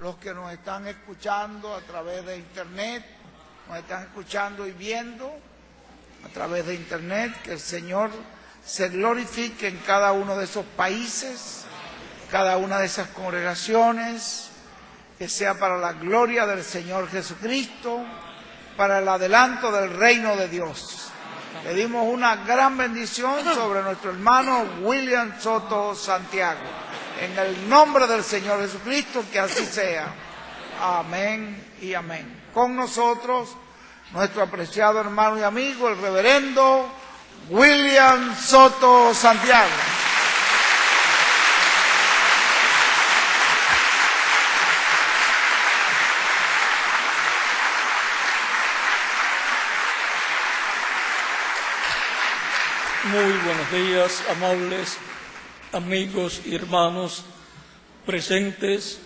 los que nos están escuchando a través de internet, nos están escuchando y viendo a través de internet, que el Señor se glorifique en cada uno de esos países, cada una de esas congregaciones, que sea para la gloria del Señor Jesucristo, para el adelanto del reino de Dios. Pedimos una gran bendición sobre nuestro hermano William Soto Santiago. En el nombre del Señor Jesucristo, que así sea. Amén y amén. Con nosotros, nuestro apreciado hermano y amigo, el reverendo William Soto Santiago. Muy buenos días, amables amigos y hermanos presentes.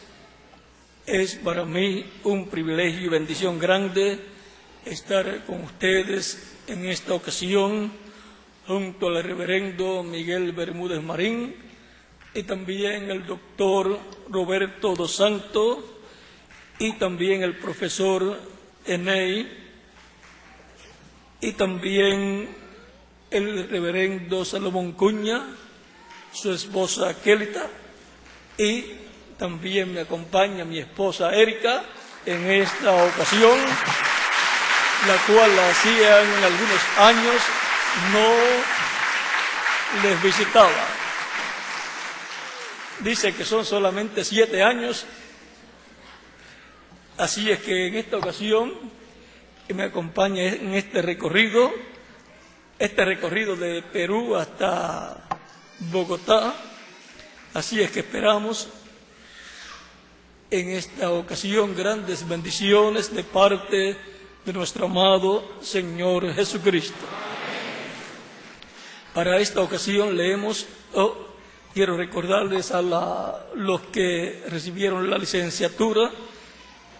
Es para mí un privilegio y bendición grande estar con ustedes en esta ocasión, junto al reverendo Miguel Bermúdez Marín y también el doctor Roberto dos Santos y también el profesor Enei y también el reverendo Salomón Cuña, su esposa Kelita, y también me acompaña mi esposa Erika en esta ocasión, la cual hacían algunos años no les visitaba. Dice que son solamente 7 años, así es que en esta ocasión me acompaña en este recorrido de Perú hasta Bogotá. Así es que esperamos en esta ocasión grandes bendiciones de parte de nuestro amado Señor Jesucristo. Para esta ocasión quiero recordarles a los que recibieron la licenciatura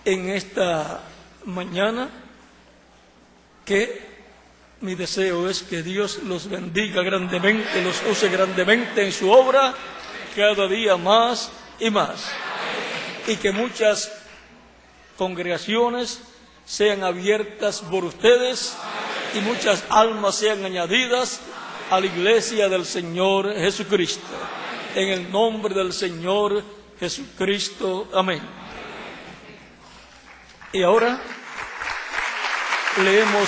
en esta mañana que mi deseo es que Dios los bendiga grandemente, los use grandemente en su obra, cada día más y más. Y que muchas congregaciones sean abiertas por ustedes y muchas almas sean añadidas a la iglesia del Señor Jesucristo. En el nombre del Señor Jesucristo. Amén. Y ahora leemos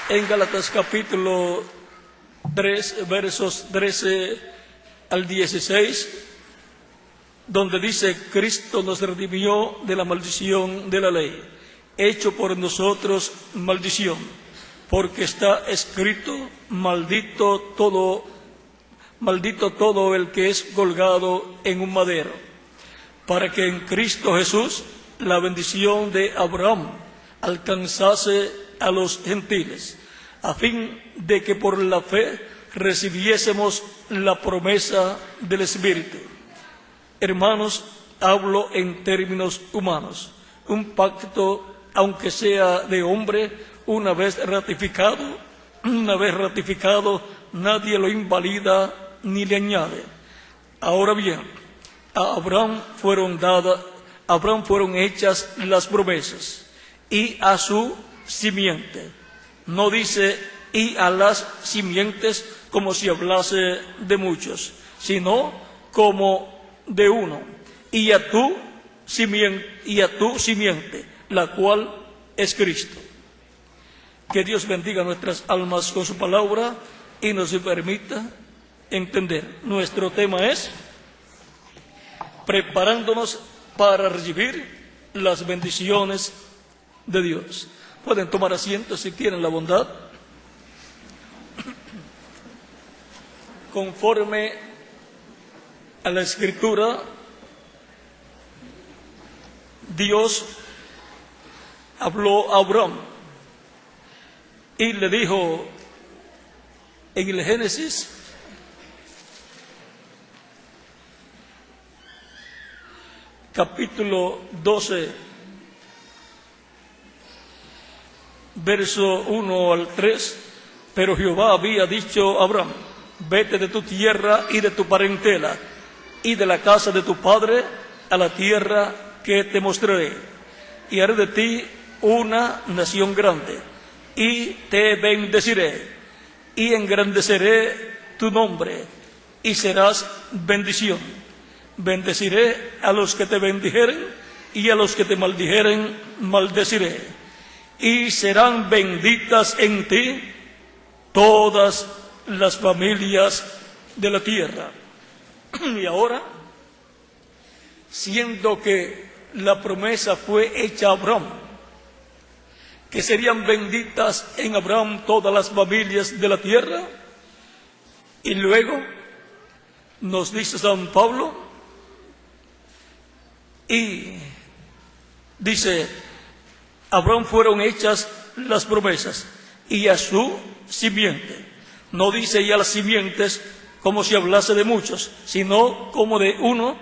en Gálatas capítulo 3, versos 13 al 16, donde dice: Cristo nos redimió de la maldición de la ley, hecho por nosotros maldición, porque está escrito: maldito todo el que es colgado en un madero, para que en Cristo Jesús la bendición de Abraham alcanzase a los gentiles, a fin de que por la fe recibiésemos la promesa del Espíritu. Hermanos, hablo en términos humanos. Un pacto, aunque sea de hombre, una vez ratificado, nadie lo invalida ni le añade. Ahora bien, a Abraham fueron hechas las promesas, y a su simiente. No dice y a las simientes como si hablase de muchos, sino como de uno, y a tu simiente, la cual es Cristo. Que Dios bendiga nuestras almas con su palabra y nos permita entender. Nuestro tema es preparándonos para recibir las bendiciones de Dios. Pueden tomar asiento si tienen la bondad. Conforme a la Escritura, Dios habló a Abraham y le dijo en el Génesis capítulo 12, verso 1 al 3, pero Jehová había dicho a Abraham: vete de tu tierra y de tu parentela y de la casa de tu padre a la tierra que te mostraré, y haré de ti una nación grande, y te bendeciré, y engrandeceré tu nombre, y serás bendición. Bendeciré a los que te bendijeren, y a los que te maldijeren, maldeciré. Y serán benditas en ti todas las familias de la tierra. Y ahora, siendo que la promesa fue hecha a Abraham, que serían benditas en Abraham todas las familias de la tierra, y luego nos dice San Pablo, y dice, a Abraham fueron hechas las promesas, y a su simiente. No dice ya las simientes como si hablase de muchos, sino como de uno,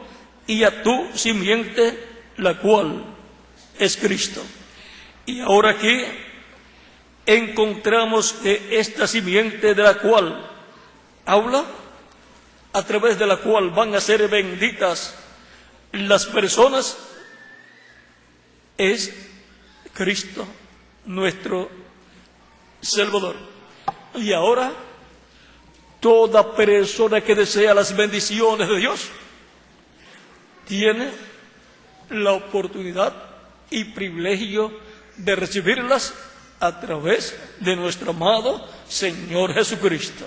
y a tu simiente, la cual es Cristo. Y ahora aquí encontramos que esta simiente de la cual habla, a través de la cual van a ser benditas las personas, es Cristo, nuestro Salvador. Y ahora, toda persona que desea las bendiciones de Dios tiene la oportunidad y privilegio de recibirlas a través de nuestro amado Señor Jesucristo.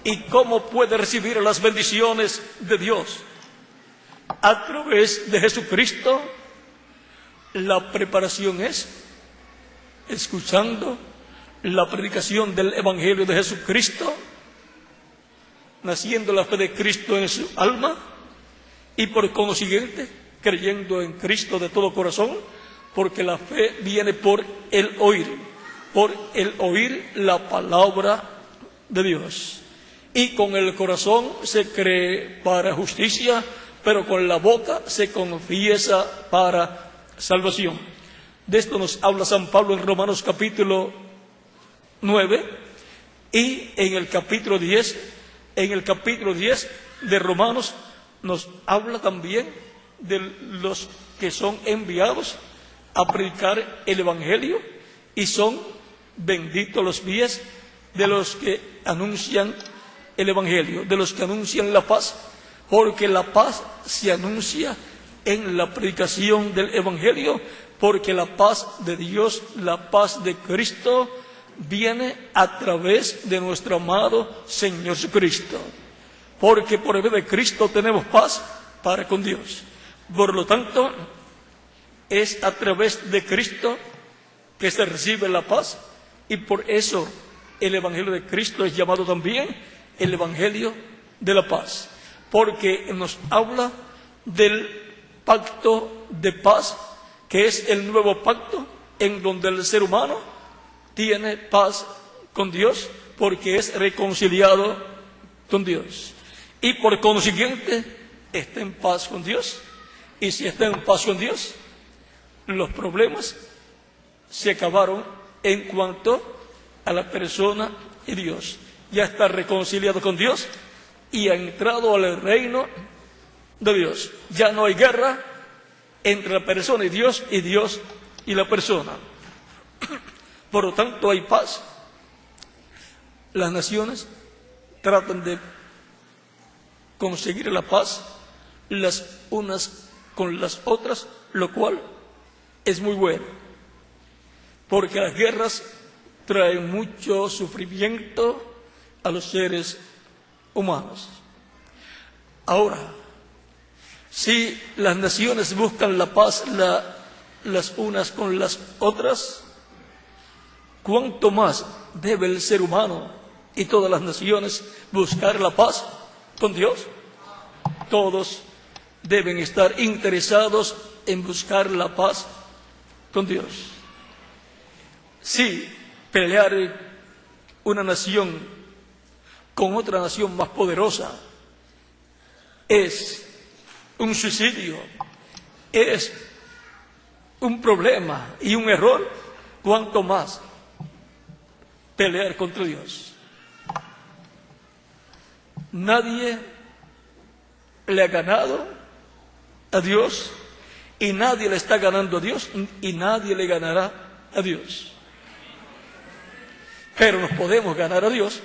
¿Y cómo puede recibir las bendiciones de Dios? A través de Jesucristo. La preparación es escuchando la predicación del Evangelio de Jesucristo, naciendo la fe de Cristo en su alma, y por consiguiente creyendo en Cristo de todo corazón, porque la fe viene por el oír la palabra de Dios. Y con el corazón se cree para justicia, pero con la boca se confiesa para salvación. De esto nos habla San Pablo en Romanos capítulo 9, y en el capítulo 10 de Romanos nos habla también de los que son enviados a predicar el Evangelio, y son benditos los pies de los que anuncian el Evangelio, de los que anuncian la paz, porque la paz se anuncia en la predicación del Evangelio, porque la paz de Dios, la paz de Cristo, viene a través de nuestro amado Señor Jesucristo, porque por medio de Cristo tenemos paz para con Dios. Por lo tanto, es a través de Cristo que se recibe la paz, y por eso el Evangelio de Cristo es llamado también el Evangelio de la paz, porque nos habla del pacto de paz, que es el nuevo pacto en donde el ser humano tiene paz con Dios, porque es reconciliado con Dios, y por consiguiente está en paz con Dios. Y si está en paz con Dios, los problemas se acabaron en cuanto a la persona y Dios. Ya está reconciliado con Dios y ha entrado al reino de Dios. Ya no hay guerra entre la persona y Dios y la persona. Por lo tanto, hay paz. Las naciones tratan de conseguir la paz las unas con las otras, lo cual es muy bueno, porque las guerras traen mucho sufrimiento a los seres humanos. Ahora, si las naciones buscan la paz las unas con las otras, ¿cuánto más debe el ser humano y todas las naciones buscar la paz con Dios? Todos deben estar interesados en buscar la paz con Dios. Si pelear una nación con otra nación más poderosa es un suicidio, es un problema y un error, ¿cuánto más pelear contra Dios? Nadie le ha ganado a Dios y nadie le está ganando a Dios y nadie le ganará a Dios. Pero nos podemos ganar a Dios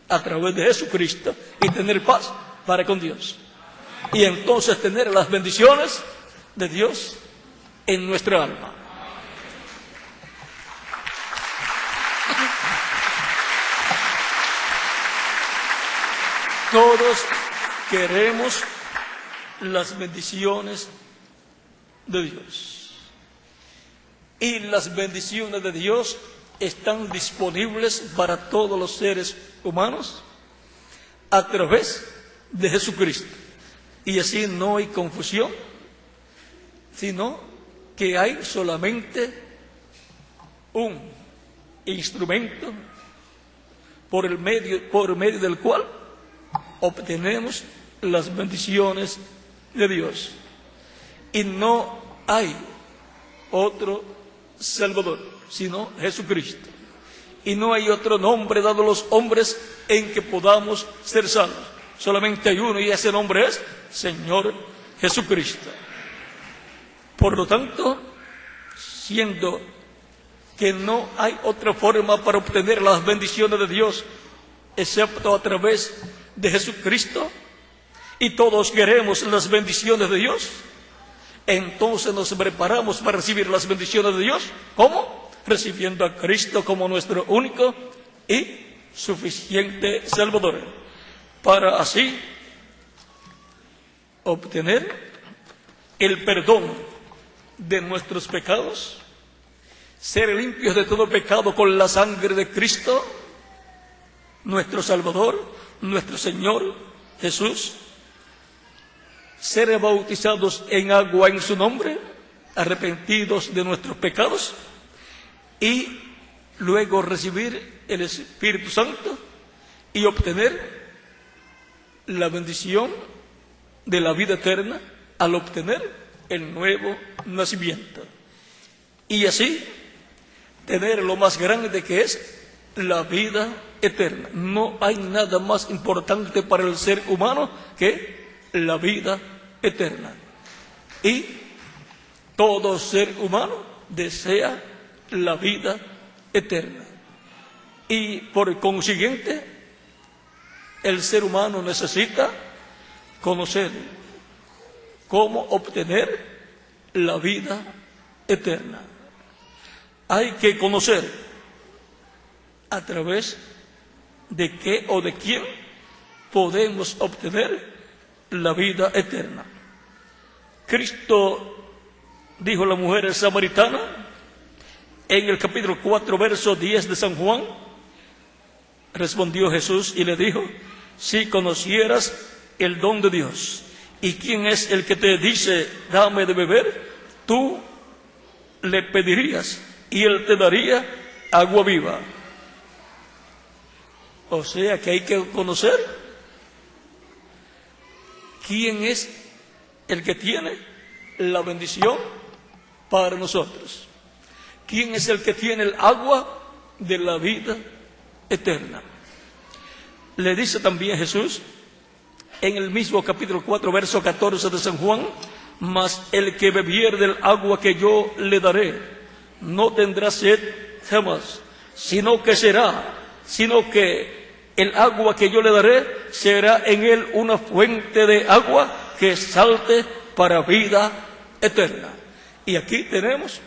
a través de Jesucristo y tener paz para con Dios. Y entonces tener las bendiciones de Dios en nuestra alma. Todos queremos las bendiciones de Dios. Y las bendiciones de Dios están disponibles para todos los seres humanos a través de Jesucristo. Y así no hay confusión, sino que hay solamente un instrumento por medio del cual obtenemos las bendiciones de Dios. Y no hay otro Salvador, sino Jesucristo. Y no hay otro nombre dado a los hombres en que podamos ser salvos. Solamente hay uno y ese nombre es Señor Jesucristo. Por lo tanto, siendo que no hay otra forma para obtener las bendiciones de Dios excepto a través de Jesucristo, y todos queremos las bendiciones de Dios, entonces nos preparamos para recibir las bendiciones de Dios. ¿Cómo? Recibiendo a Cristo como nuestro único y suficiente Salvador, para así obtener el perdón de nuestros pecados, ser limpios de todo pecado con la sangre de Cristo, nuestro Salvador, nuestro Señor Jesús, ser bautizados en agua en su nombre, arrepentidos de nuestros pecados, y luego recibir el Espíritu Santo y obtener la bendición de la vida eterna al obtener el nuevo nacimiento. Y así tener lo más grande que es la vida eterna. No hay nada más importante para el ser humano que la vida eterna. Y todo ser humano desea la vida eterna. Y por consiguiente, el ser humano necesita conocer cómo obtener la vida eterna. Hay que conocer a través de qué o de quién podemos obtener la vida eterna. Cristo dijo a la mujer samaritana en el capítulo 4, verso 10 de San Juan. Respondió Jesús y le dijo: si conocieras el don de Dios y quién es el que te dice dame de beber, tú le pedirías y él te daría agua viva. O sea que hay que conocer quién es el que tiene la bendición para nosotros. ¿Quién es el que tiene el agua de la vida eterna? Le dice también Jesús en el mismo capítulo 4, verso 14 de San Juan: mas el que bebiere del agua que yo le daré no tendrá sed jamás, sino que el agua que yo le daré será en él una fuente de agua que salte para vida eterna. Y aquí tenemos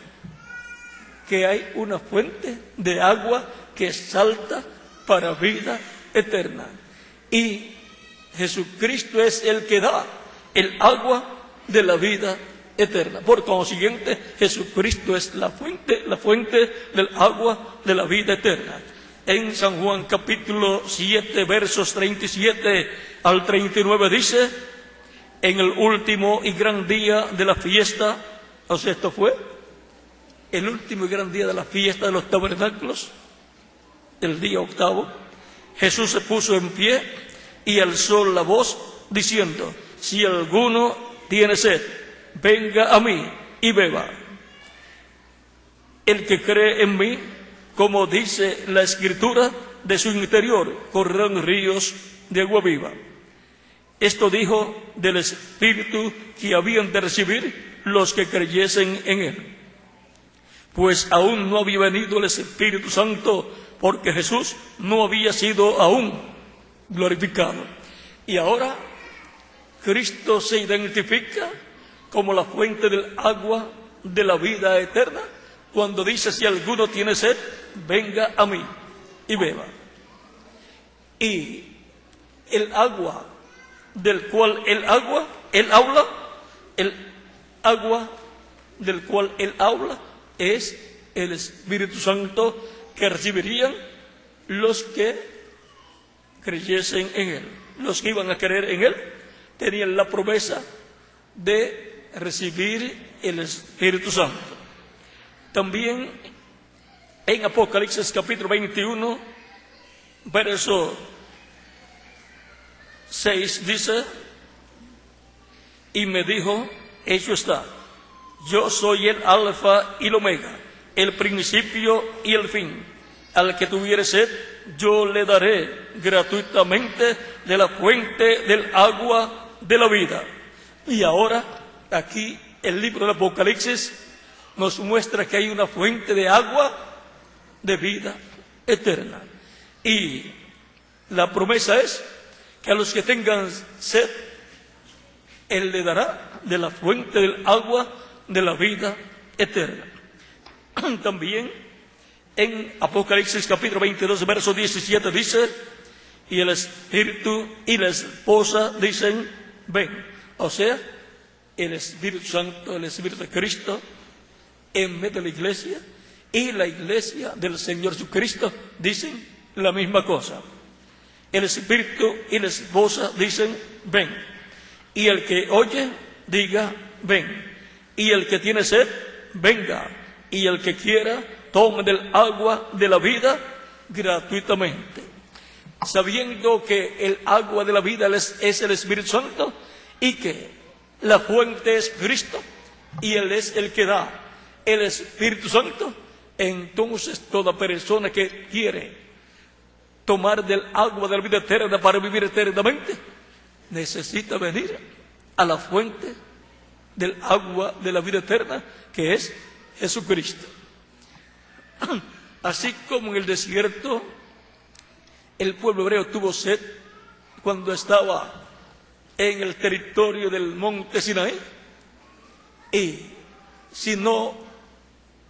que hay una fuente de agua que salta para vida eterna. Y Jesucristo es el que da el agua de la vida eterna. Por consiguiente, Jesucristo es la fuente del agua de la vida eterna. En San Juan capítulo 7, versos 37 al 39 dice: en el último y gran día de la fiesta, o sea, esto fue el último y gran día de la fiesta de los tabernáculos, el día octavo, Jesús se puso en pie y alzó la voz diciendo: si alguno tiene sed, venga a mí y beba. El que cree en mí, como dice la Escritura, de su interior correrán ríos de agua viva. Esto dijo del Espíritu que habían de recibir los que creyesen en Él. Pues aún no había venido el Espíritu Santo, porque Jesús no había sido aún glorificado. Y ahora Cristo se identifica como la fuente del agua de la vida eterna, cuando dice: si alguno tiene sed, venga a mí y beba. Y el agua del cual él habla, el agua del cual él habla es el Espíritu Santo que recibirían los que creyesen en Él. Los que iban a creer en Él tenían la promesa de recibir el Espíritu Santo. También en Apocalipsis capítulo 21, verso 6 dice: y me dijo: hecho está, yo soy el alfa y el omega, el principio y el fin. Al que tuviere sed, yo le daré gratuitamente de la fuente del agua de la vida. Y ahora, aquí el libro del Apocalipsis nos muestra que hay una fuente de agua de vida eterna. Y la promesa es que a los que tengan sed, Él le dará de la fuente del agua de la vida eterna. También en Apocalipsis capítulo 22, verso 17 dice: y el Espíritu y la esposa dicen: ven. O sea, el Espíritu Santo, el Espíritu de Cristo en medio de la iglesia, y la iglesia del Señor Jesucristo dicen la misma cosa. El Espíritu y la esposa dicen: ven. Y el que oye, diga: ven. Y el que tiene sed, venga. Y el que quiera, tome del agua de la vida gratuitamente. Sabiendo que el agua de la vida es el Espíritu Santo, y que la fuente es Cristo, y Él es el que da el Espíritu Santo, entonces toda persona que quiere tomar del agua de la vida eterna para vivir eternamente, necesita venir a la fuente del agua de la vida eterna, que es Jesucristo. Así como en el desierto el pueblo hebreo tuvo sed cuando estaba en el territorio del monte Sinaí, y si no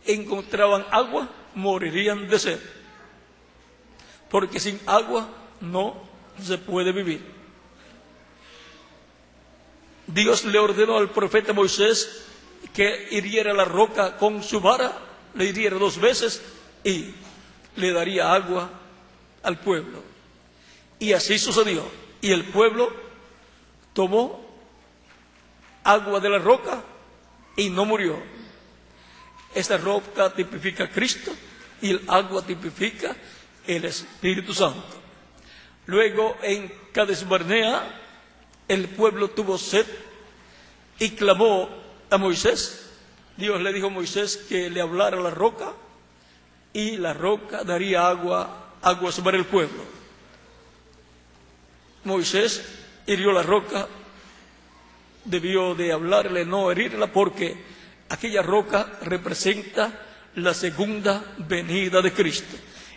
encontraban agua, morirían de sed, porque sin agua no se puede vivir. Dios le ordenó al profeta Moisés que hiriera la roca con su vara, le hiriera 2 veces y le daría agua al pueblo. Y así sucedió. Y el pueblo tomó agua de la roca y no murió. Esta roca tipifica a Cristo y el agua tipifica el Espíritu Santo. Luego en Cades Barnea el pueblo tuvo sed y clamó a Moisés. Dios le dijo a Moisés que le hablara a la roca, y la roca daría agua sobre el pueblo. Moisés hirió la roca, debió de hablarle, no herirla, porque aquella roca representa la segunda venida de Cristo,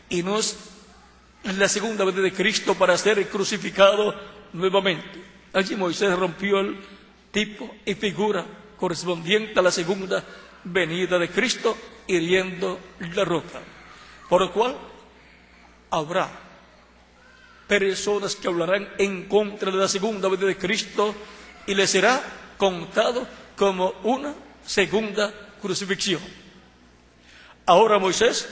y no es la segunda venida de Cristo para ser crucificado nuevamente. Allí Moisés rompió el tipo y figura correspondiente a la segunda venida de Cristo, hiriendo la roca. Por lo cual habrá personas que hablarán en contra de la segunda venida de Cristo, y les será contado como una segunda crucifixión. Ahora Moisés,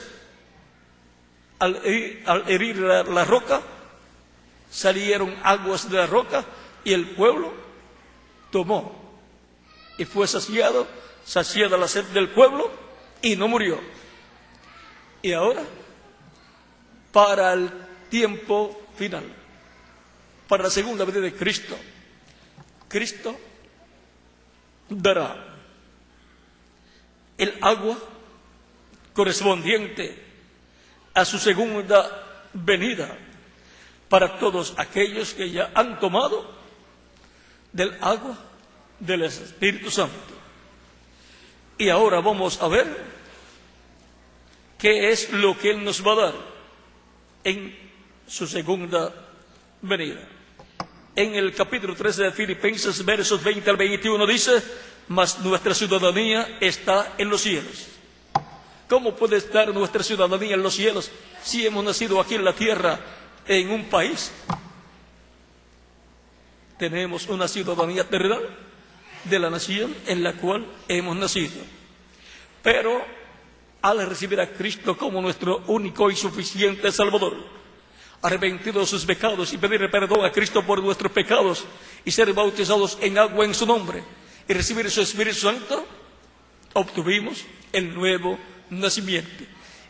al herir la roca, salieron aguas de la roca, y el pueblo tomó y fue saciada la sed del pueblo, y no murió. Y ahora, para el tiempo final, para la segunda venida de Cristo, Cristo dará el agua correspondiente a su segunda venida para todos aquellos que ya han tomado del agua del Espíritu Santo. Y ahora vamos a ver qué es lo que Él nos va a dar en su segunda venida. En el capítulo 13 de Filipenses, versos 20 al 21 dice: mas nuestra ciudadanía está en los cielos. ¿Cómo puede estar nuestra ciudadanía en los cielos si hemos nacido aquí en la tierra, en un país? Tenemos una ciudadanía terrenal de la nación en la cual hemos nacido. Pero al recibir a Cristo como nuestro único y suficiente Salvador, arrepentido de sus pecados y pedirle perdón a Cristo por nuestros pecados y ser bautizados en agua en su nombre y recibir su Espíritu Santo, obtuvimos el nuevo nacimiento.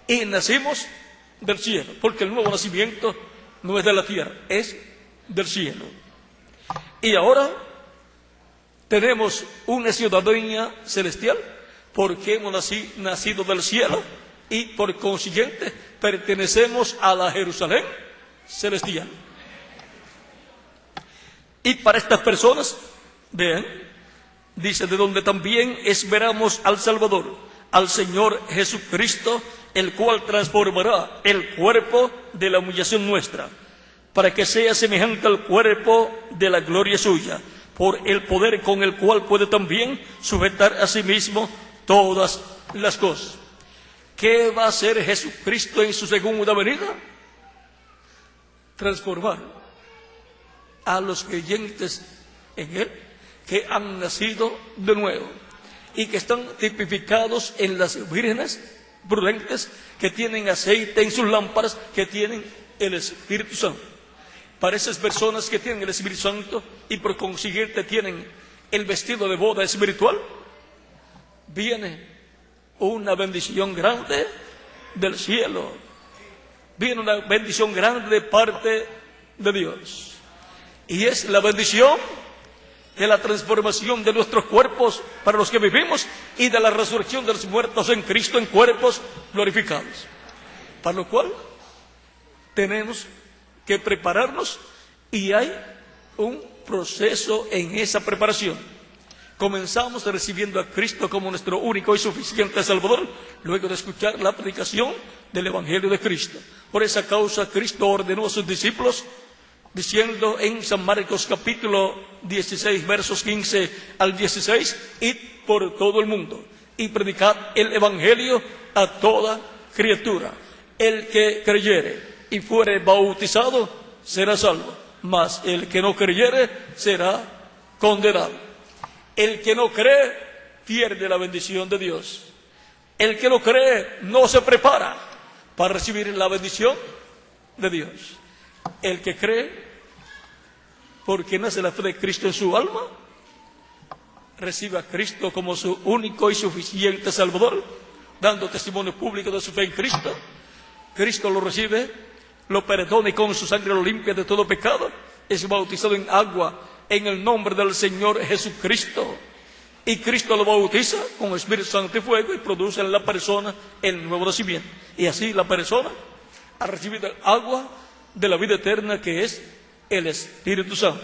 Y nacimos del cielo, porque el nuevo nacimiento no es de la tierra, es del cielo. Y ahora tenemos una ciudadanía celestial porque hemos nacido del cielo y por consiguiente pertenecemos a la Jerusalén celestial. Y para estas personas, vean, dice: de donde también esperamos al Salvador, al Señor Jesucristo, el cual transformará el cuerpo de la humillación nuestra, para que sea semejante al cuerpo de la gloria suya, por el poder con el cual puede también sujetar a sí mismo todas las cosas. ¿Qué va a hacer Jesucristo en su segunda venida? Transformar a los creyentes en Él, que han nacido de nuevo y que están tipificados en las vírgenes prudentes que tienen aceite en sus lámparas, que tienen el Espíritu Santo. Para esas personas que tienen el Espíritu Santo y por consiguiente tienen el vestido de boda espiritual, viene una bendición grande del cielo, viene una bendición grande de parte de Dios, y es la bendición de la transformación de nuestros cuerpos para los que vivimos y de la resurrección de los muertos en Cristo en cuerpos glorificados, para lo cual tenemos que prepararnos, y hay un proceso en esa preparación. Comenzamos recibiendo a Cristo como nuestro único y suficiente Salvador, luego de escuchar la predicación del Evangelio de Cristo. Por esa causa Cristo ordenó a sus discípulos, diciendo en San Marcos capítulo 16, versos 15 al 16, id por todo el mundo y predicad el Evangelio a toda criatura. El que creyere y fuere bautizado será salvo, mas el que no creyere será condenado. El que no cree pierde la bendición de Dios. El que no cree no se prepara para recibir la bendición de Dios. El que cree, porque nace la fe de Cristo en su alma, recibe a Cristo como su único y suficiente Salvador, dando testimonio público de su fe en Cristo. Cristo lo recibe, lo perdona y con su sangre lo limpia de todo pecado. Es bautizado en agua en el nombre del Señor Jesucristo, y Cristo lo bautiza con Espíritu Santo y fuego y produce en la persona el nuevo nacimiento. Y así la persona ha recibido el agua de la vida eterna, que es el Espíritu Santo,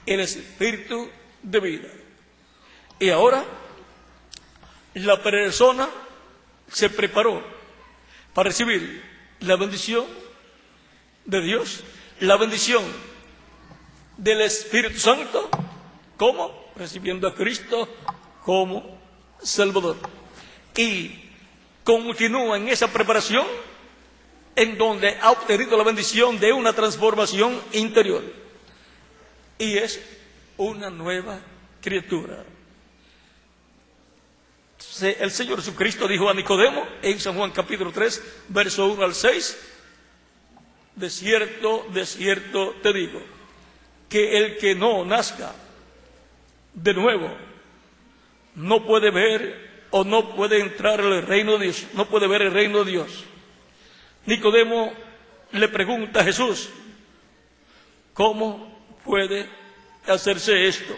el Espíritu de vida. Y ahora la persona se preparó para recibir la bendición de Dios, la bendición del Espíritu Santo. ¿Cómo? Recibiendo a Cristo como Salvador. Y continúa en esa preparación, en donde ha obtenido la bendición de una transformación interior, y es una nueva criatura. El Señor Jesucristo dijo a Nicodemo en San Juan capítulo 3, verso 1 al 6, de cierto te digo, que el que no nazca de nuevo no puede ver o no puede entrar en el reino de Dios, no puede ver el reino de Dios. Nicodemo le pregunta a Jesús, ¿cómo puede hacerse esto?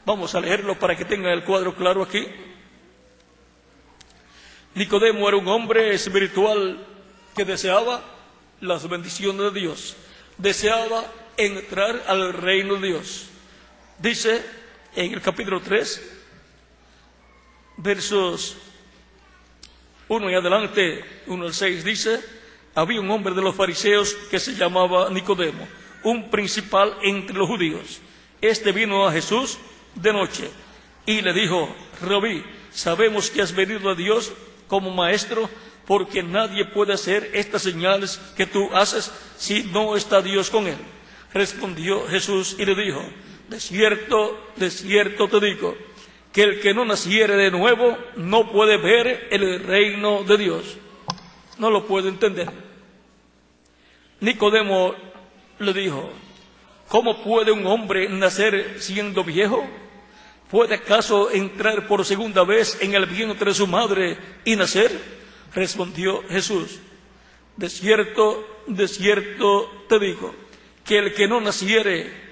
Vamos a leerlo para que tengan el cuadro claro aquí. Nicodemo era un hombre espiritual que deseaba las bendiciones de Dios. deseaba entrar al reino de Dios. Dice en el capítulo 3, versos 1 en adelante, 1 al 6, dice: había un hombre de los fariseos que se llamaba Nicodemo, un principal entre los judíos. Este vino a Jesús de noche y le dijo: Rabí, sabemos que has venido a Dios como maestro, porque nadie puede hacer estas señales que tú haces si no está Dios con él. Respondió Jesús y le dijo: de cierto te digo, que el que no naciere de nuevo no puede ver el reino de Dios. No lo puede entender. Nicodemo le dijo: ¿cómo puede un hombre nacer siendo viejo? ¿Puede acaso entrar por segunda vez en el vientre de su madre y nacer? Respondió Jesús: de cierto te digo, que el que no naciere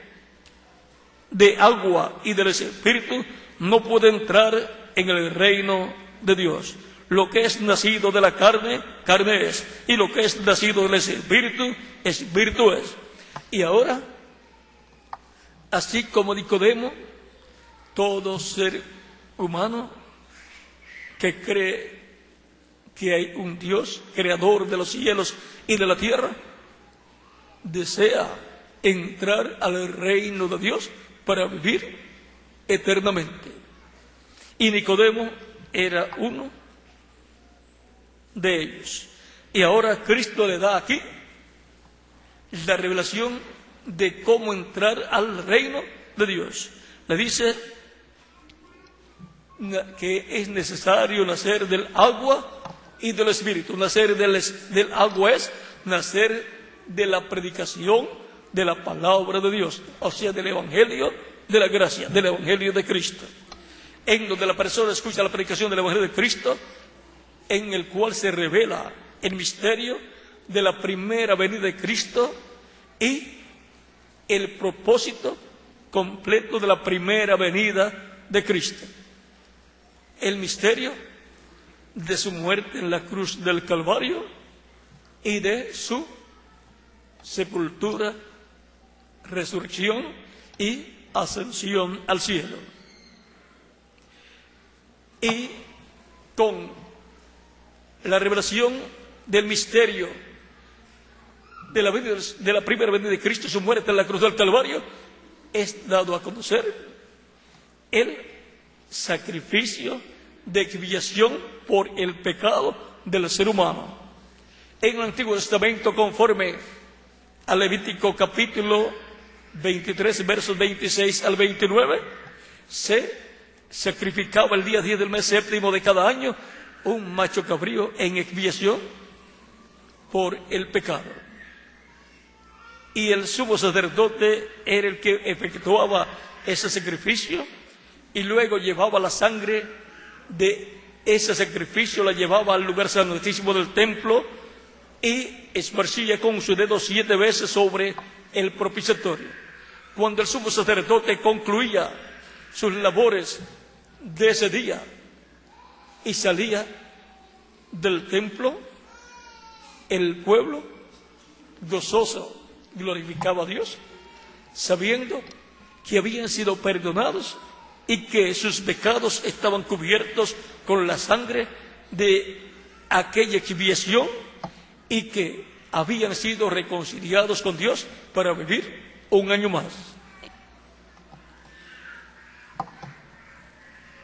de agua y del Espíritu no puede entrar en el reino de Dios. Lo que es nacido de la carne, carne es, y lo que es nacido del Espíritu, Espíritu es. Y ahora, así como Nicodemo, todo ser humano que cree que hay un Dios creador de los cielos y de la tierra, desea entrar al reino de Dios para vivir eternamente. Y Nicodemo era uno de ellos. Y ahora Cristo le da aquí la revelación de cómo entrar al reino de Dios. Le dice que es necesario nacer del agua y del Espíritu. Nacer del agua es nacer de la predicación de la palabra de Dios, o sea, del Evangelio de la gracia, del Evangelio de Cristo, en donde la persona escucha la predicación del Evangelio de Cristo, en el cual se revela el misterio de la primera venida de Cristo y el propósito completo de la primera venida de Cristo. El misterio de su muerte en la cruz del Calvario y de su sepultura, resurrección y ascensión al cielo. Y con la revelación del misterio de la primera venida de Cristo, su muerte en la cruz del Calvario, es dado a conocer el sacrificio de expiación por el pecado del ser humano. En el Antiguo Testamento, conforme a Levítico capítulo 23, versos 26 al 29, se sacrificaba el día 10 del mes séptimo de cada año un macho cabrío en expiación por el pecado. Y el sumo sacerdote era el que efectuaba ese sacrificio y luego llevaba la sangre de ese sacrificio, la llevaba al lugar santísimo del templo y esparcía con su dedo 7 veces sobre el propiciatorio. Cuando el sumo sacerdote concluía sus labores de ese día y salía del templo, el pueblo gozoso glorificaba a Dios, sabiendo que habían sido perdonados y que sus pecados estaban cubiertos con la sangre de aquella expiación y que habían sido reconciliados con Dios para vivir un año más.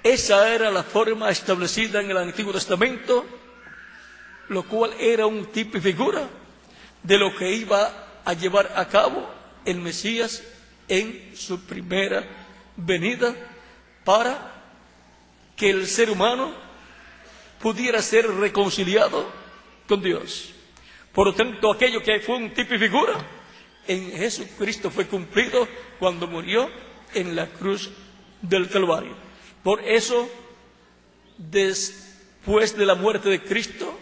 Esa era la forma establecida en el Antiguo Testamento, lo cual era un tipo y figura de lo que iba a llevar a cabo el Mesías en su primera venida, para que el ser humano pudiera ser reconciliado con Dios. Por lo tanto, aquello que fue un tipo y figura en Jesucristo fue cumplido cuando murió en la cruz del Calvario. Por eso, después de la muerte de Cristo,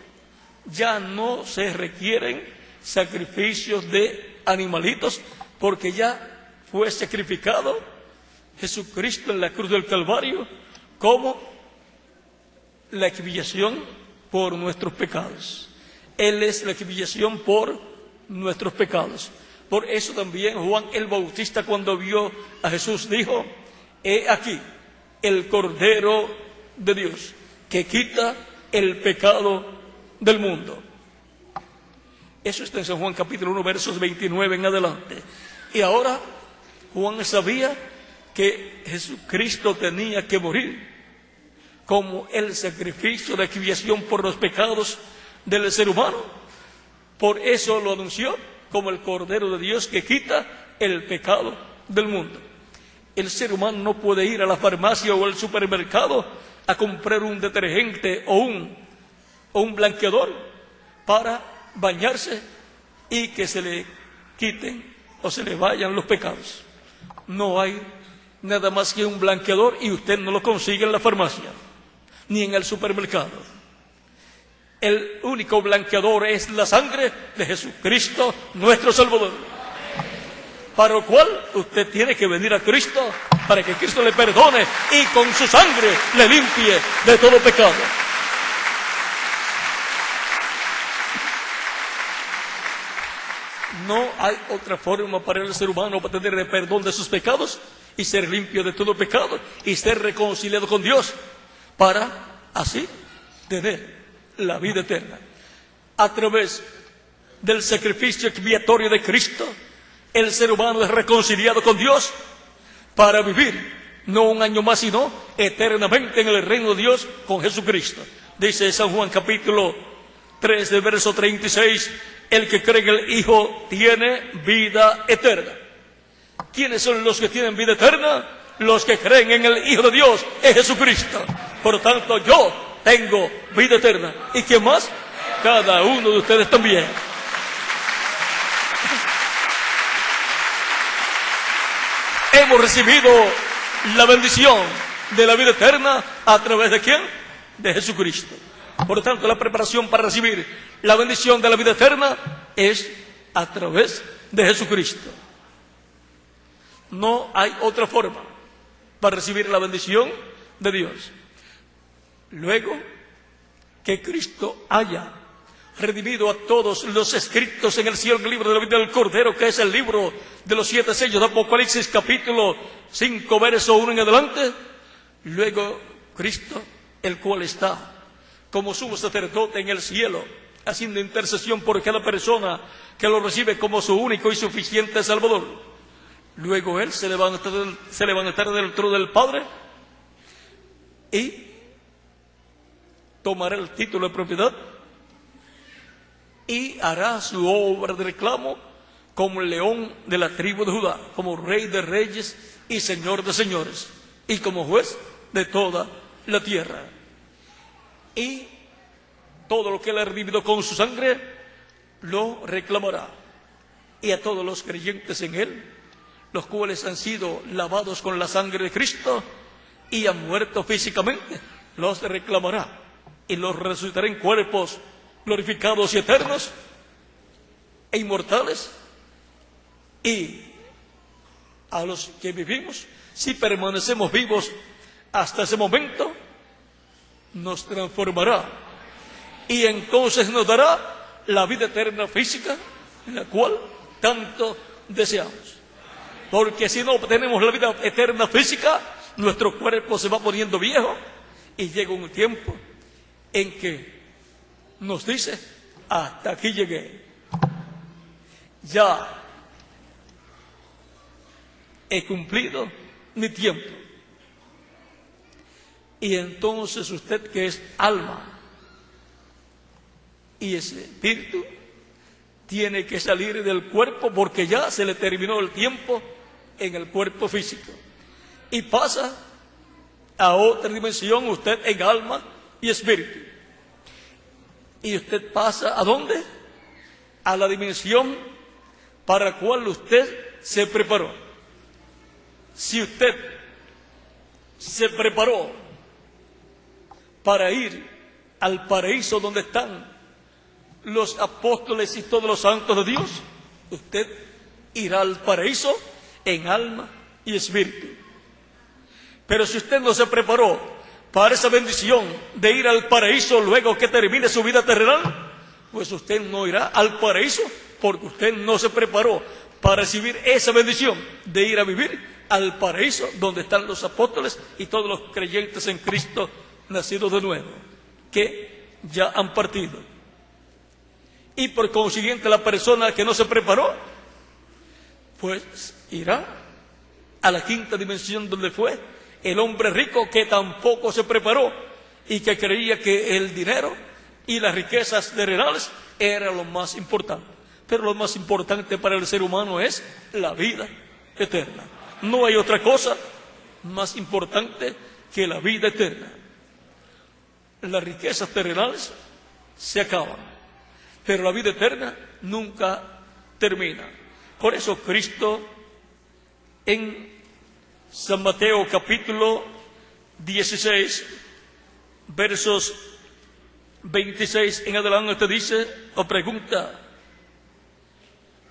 ya no se requieren sacrificios de animalitos, porque ya fue sacrificado Jesucristo en la cruz del Calvario como la expiación por nuestros pecados. Él es la expiación por nuestros pecados. Por eso también Juan el Bautista, cuando vio a Jesús, dijo: he aquí el Cordero de Dios que quita el pecado del mundo. Eso está en San Juan capítulo 1, versos 29 en adelante. Y ahora Juan sabía que Jesucristo tenía que morir como el sacrificio de expiación por los pecados del ser humano. Por eso lo anunció como el Cordero de Dios que quita el pecado del mundo. El ser humano no puede ir a la farmacia o al supermercado a comprar un detergente o un blanqueador para bañarse y que se le quiten o se le vayan los pecados. No hay nada más que un blanqueador y usted no lo consigue en la farmacia ni en el supermercado. El único blanqueador es la sangre de Jesucristo, nuestro Salvador, para lo cual usted tiene que venir a Cristo para que Cristo le perdone y con su sangre le limpie de todo pecado. No hay otra forma para el ser humano para tener el perdón de sus pecados y ser limpio de todo pecado y ser reconciliado con Dios, para así tener la vida eterna. A través del sacrificio expiatorio de Cristo, el ser humano es reconciliado con Dios para vivir no un año más, sino eternamente en el reino de Dios con Jesucristo. Dice San Juan capítulo 3 del verso 36: el que cree en el Hijo tiene vida eterna. ¿Quiénes son los que tienen vida eterna? Los que creen en el Hijo de Dios, es Jesucristo. Por lo tanto, yo tengo vida eterna. ¿Y quién más? Cada uno de ustedes también. Hemos recibido la bendición de la vida eterna a través de ¿quién? De Jesucristo. Por lo tanto, la preparación para recibir la bendición de la vida eterna es a través de Jesucristo. No hay otra forma para recibir la bendición de Dios. Luego que Cristo haya redimido a todos los escritos en el cielo, el libro de la vida del Cordero, que es el libro de los 7 sellos de Apocalipsis capítulo 5, verso 1 en adelante, luego Cristo, el cual está como sumo sacerdote en el cielo, haciendo intercesión por cada persona que lo recibe como su único y suficiente Salvador. Luego Él se levantará del trono del Padre y tomará el título de propiedad y hará su obra de reclamo como el león de la tribu de Judá, como Rey de reyes y Señor de señores, y como juez de toda la tierra. Y todo lo que Él ha redimido con su sangre lo reclamará. Y a todos los creyentes en Él, los cuales han sido lavados con la sangre de Cristo y han muerto físicamente, los reclamará y los resucitará en cuerpos glorificados y eternos e inmortales. Y a los que vivimos, si permanecemos vivos hasta ese momento, nos transformará y entonces nos dará la vida eterna física, en la cual tanto deseamos. Porque si no obtenemos la vida eterna física, nuestro cuerpo se va poniendo viejo y llega un tiempo en que nos dice: hasta aquí llegué, ya he cumplido mi tiempo. Y entonces usted, que es alma y es espíritu, tiene que salir del cuerpo, porque ya se le terminó el tiempo en el cuerpo físico, y pasa a otra dimensión, usted en alma y espíritu. Y usted pasa ¿a dónde? A la dimensión para la cual usted se preparó. Si usted se preparó para ir al paraíso donde están los apóstoles y todos los santos de Dios, usted irá al paraíso en alma y espíritu. Pero si usted no se preparó para esa bendición de ir al paraíso luego que termine su vida terrenal, pues usted no irá al paraíso, porque usted no se preparó para recibir esa bendición de ir a vivir al paraíso donde están los apóstoles y todos los creyentes en Cristo nacidos de nuevo, que ya han partido. Y por consiguiente la persona que no se preparó, pues irá a la quinta dimensión donde fue el hombre rico que tampoco se preparó y que creía que el dinero y las riquezas terrenales era lo más importante. Pero lo más importante para el ser humano es la vida eterna. No hay otra cosa más importante que la vida eterna. Las riquezas terrenales se acaban, pero la vida eterna nunca termina. Por eso Cristo en San Mateo capítulo 16, versos 26 en adelante dice o pregunta: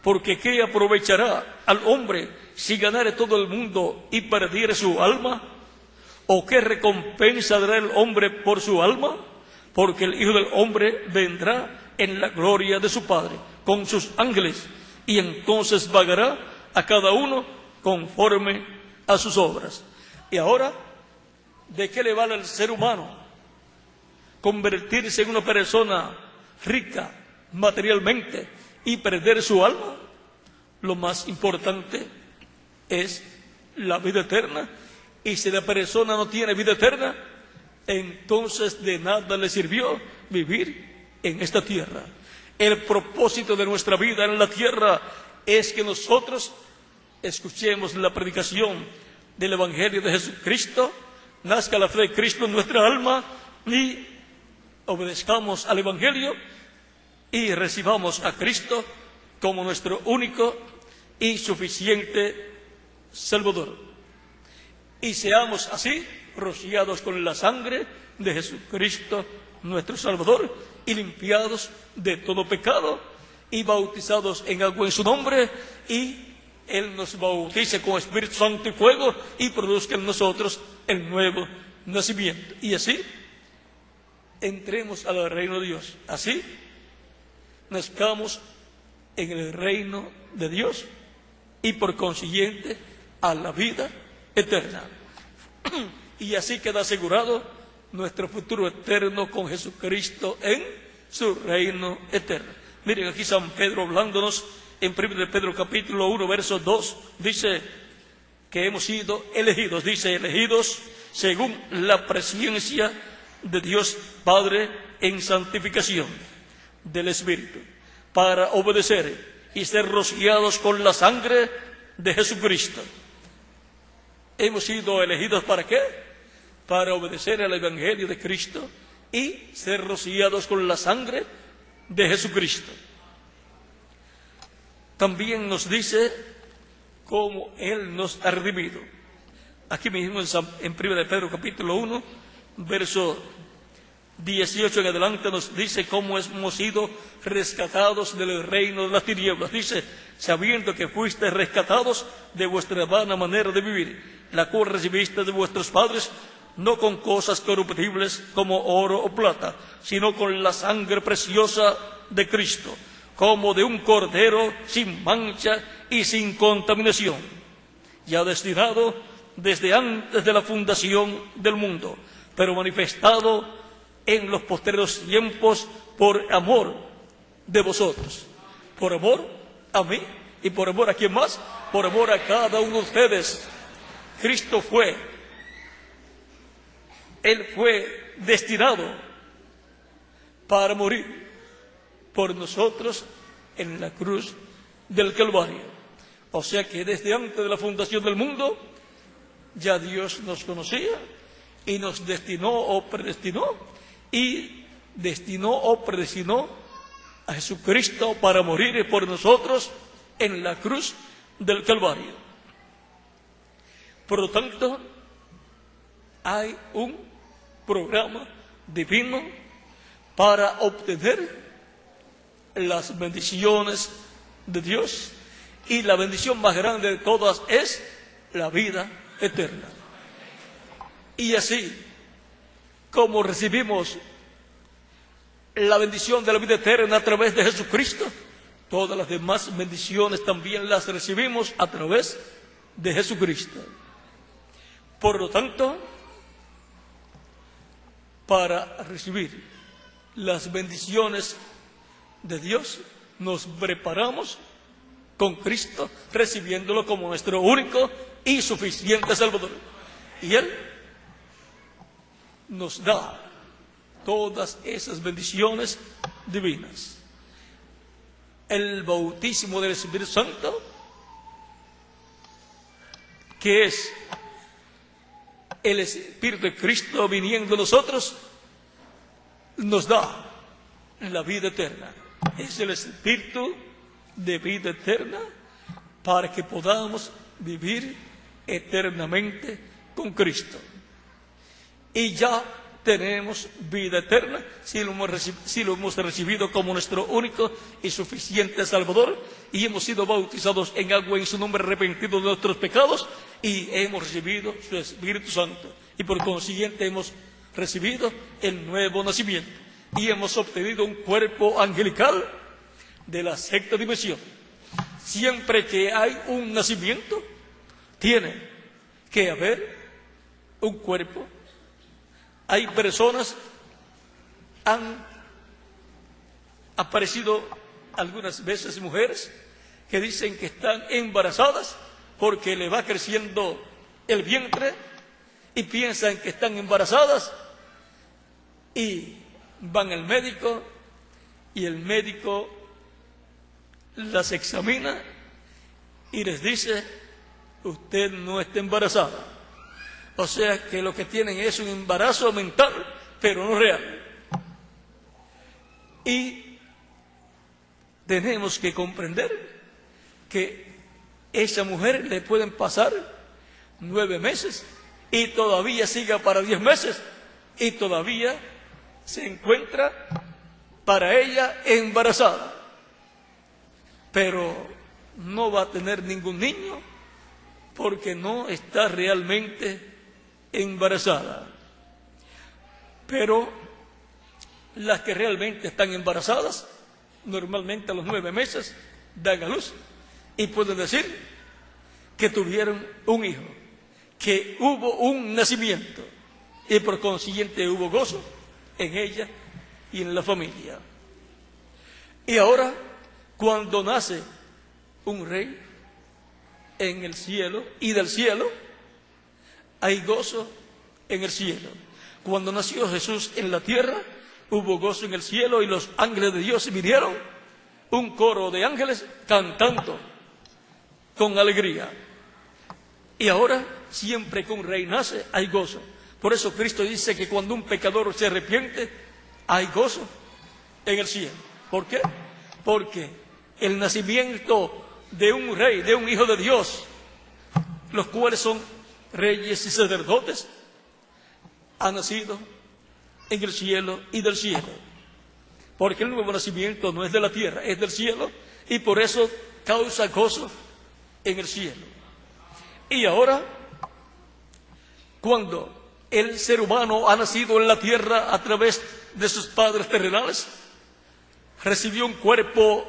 porque ¿qué aprovechará al hombre si ganare todo el mundo y perdiere su alma? ¿O qué recompensa dará el hombre por su alma? Porque el Hijo del Hombre vendrá en la gloria de su Padre con sus ángeles, y entonces pagará a cada uno conforme a sus obras. Y ahora, ¿de qué le vale al ser humano convertirse en una persona rica materialmente y perder su alma? Lo más importante es la vida eterna. Y si la persona no tiene vida eterna, entonces de nada le sirvió vivir en esta tierra. El propósito de nuestra vida en la tierra es que nosotros escuchemos la predicación del Evangelio de Jesucristo, nazca la fe de Cristo en nuestra alma y obedezcamos al Evangelio y recibamos a Cristo como nuestro único y suficiente Salvador. Y seamos así rociados con la sangre de Jesucristo nuestro Salvador y limpiados de todo pecado y bautizados en agua en su nombre, y Él nos bautice con Espíritu Santo y fuego y produzca en nosotros el nuevo nacimiento. Y así entremos al reino de Dios. Así nazcamos en el reino de Dios y por consiguiente a la vida eterna. Y así queda asegurado nuestro futuro eterno con Jesucristo en su reino eterno. Miren aquí San Pedro hablándonos en 1 Pedro capítulo 1 verso 2, dice que hemos sido elegidos, dice elegidos según la presencia de Dios Padre en santificación del Espíritu, para obedecer y ser rociados con la sangre de Jesucristo. Hemos sido elegidos ¿para qué? Para obedecer al Evangelio de Cristo y ser rociados con la sangre de Jesucristo. También nos dice cómo Él nos ha redimido. Aquí mismo en 1 Pedro capítulo 1, verso 18 en adelante nos dice cómo hemos sido rescatados del reino de las tinieblas. Dice, sabiendo que fuisteis rescatados de vuestra vana manera de vivir, la cual recibiste de vuestros padres, no con cosas corruptibles como oro o plata, sino con la sangre preciosa de Cristo, como de un cordero sin mancha y sin contaminación, ya destinado desde antes de la fundación del mundo, pero manifestado en los postreros tiempos por amor de vosotros. Por amor a mí y por amor a quién más, por amor a cada uno de ustedes. Cristo Él fue destinado para morir por nosotros en la cruz del Calvario. O sea que desde antes de la fundación del mundo ya Dios nos conocía y nos destinó o predestinó a Jesucristo para morir por nosotros en la cruz del Calvario. Por lo tanto, hay un programa divino para obtener las bendiciones de Dios, y la bendición más grande de todas es la vida eterna. Y así como recibimos la bendición de la vida eterna a través de Jesucristo, todas las demás bendiciones también las recibimos a través de Jesucristo. Por lo tanto, para recibir las bendiciones de Dios, nos preparamos con Cristo, recibiéndolo como nuestro único y suficiente Salvador. Y Él nos da todas esas bendiciones divinas. El bautismo del Espíritu Santo, que es el Espíritu de Cristo viniendo a nosotros, nos da la vida eterna. Es el Espíritu de vida eterna para que podamos vivir eternamente con Cristo. Y ya tenemos vida eterna si lo hemos recibido como nuestro único y suficiente Salvador, y hemos sido bautizados en agua en su nombre, arrepentidos de nuestros pecados, y hemos recibido su Espíritu Santo, y por consiguiente hemos recibido el nuevo nacimiento y hemos obtenido un cuerpo angelical de la sexta dimensión. Siempre que hay un nacimiento, tiene que haber un cuerpo. Hay personas, han aparecido algunas veces mujeres que dicen que están embarazadas porque le va creciendo el vientre y piensan que están embarazadas, y van al médico y el médico las examina y les dice: usted no está embarazada. O sea que lo que tienen es un embarazo mental, pero no real. Y tenemos que comprender que esa mujer le pueden pasar 9 meses y todavía siga para 10 meses y todavía se encuentra para ella embarazada, pero no va a tener ningún niño porque no está realmente embarazada. Pero las que realmente están embarazadas, normalmente a los 9 meses dan a luz y pueden decir que tuvieron un hijo, que hubo un nacimiento y por consiguiente hubo gozo en ella y en la familia. Y ahora, cuando nace un rey en el cielo y del cielo, hay gozo en el cielo. Cuando nació Jesús en la tierra, hubo gozo en el cielo y los ángeles de Dios vinieron, un coro de ángeles cantando con alegría. Y ahora, siempre que un rey nace, hay gozo. Por eso Cristo dice que cuando un pecador se arrepiente, hay gozo en el cielo. ¿Por qué? Porque el nacimiento de un rey, de un hijo de Dios, los cuales son reyes y sacerdotes, ha nacido en el cielo y del cielo. Porque el nuevo nacimiento no es de la tierra, es del cielo, y por eso causa gozo en el cielo. Y ahora, cuando el ser humano ha nacido en la tierra a través de sus padres terrenales, recibió un cuerpo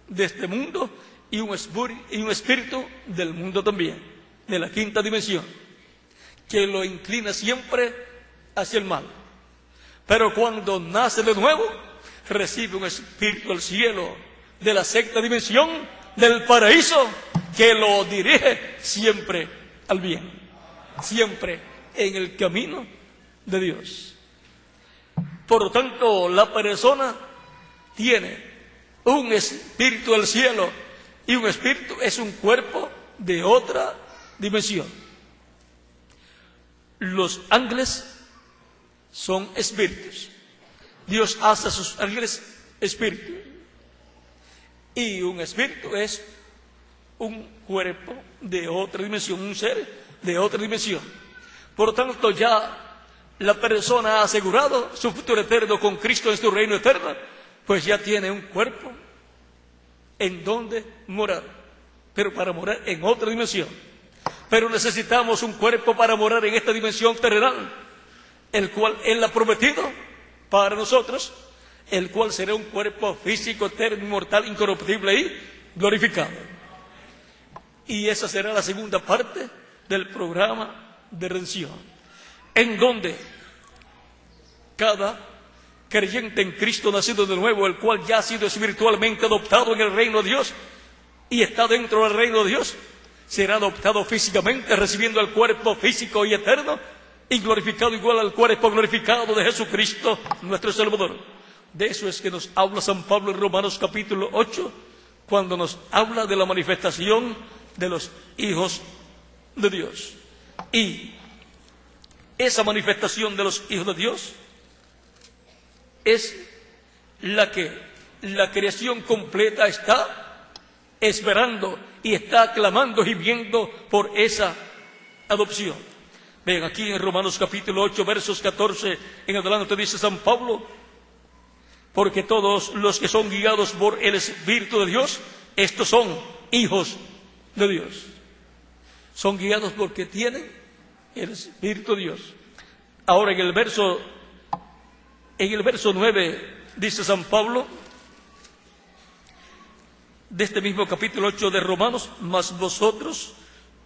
de este mundo y un espíritu del mundo también, de la quinta dimensión, que lo inclina siempre hacia el mal. Pero cuando nace de nuevo, recibe un espíritu del cielo, de la sexta dimensión, del paraíso, que lo dirige siempre al bien, siempre en el camino de Dios. Por lo tanto, la persona tiene un espíritu del cielo, y un espíritu es un cuerpo de otra dimensión. Los ángeles son espíritus. Dios hace a sus ángeles espíritu, y un espíritu es un cuerpo de otra dimensión, un ser de otra dimensión. Por lo tanto, ya la persona ha asegurado su futuro eterno con Cristo en su reino eterno, pues ya tiene un cuerpo en donde morar, pero para morar en otra dimensión. Pero necesitamos un cuerpo para morar en esta dimensión terrenal, el cual Él ha prometido para nosotros, el cual será un cuerpo físico, eterno, inmortal, incorruptible y glorificado. Y esa será la segunda parte del programa de redención, en donde cada creyente en Cristo nacido de nuevo, el cual ya ha sido espiritualmente adoptado en el reino de Dios y está dentro del reino de Dios, será adoptado físicamente, recibiendo el cuerpo físico y eterno y glorificado igual al cuerpo glorificado de Jesucristo, nuestro Salvador. De eso es que nos habla San Pablo en Romanos capítulo 8, cuando nos habla de la manifestación de los hijos de Dios. Y esa manifestación de los hijos de Dios es la que la creación completa está esperando y está clamando y viendo por esa adopción. Ven aquí en Romanos capítulo 8, versos 14 en adelante, dice San Pablo: porque todos los que son guiados por el Espíritu de Dios, estos son hijos de Dios. Son guiados porque tienen el Espíritu de Dios. Ahora en el verso 9 dice San Pablo, de este mismo capítulo 8 de Romanos: mas vosotros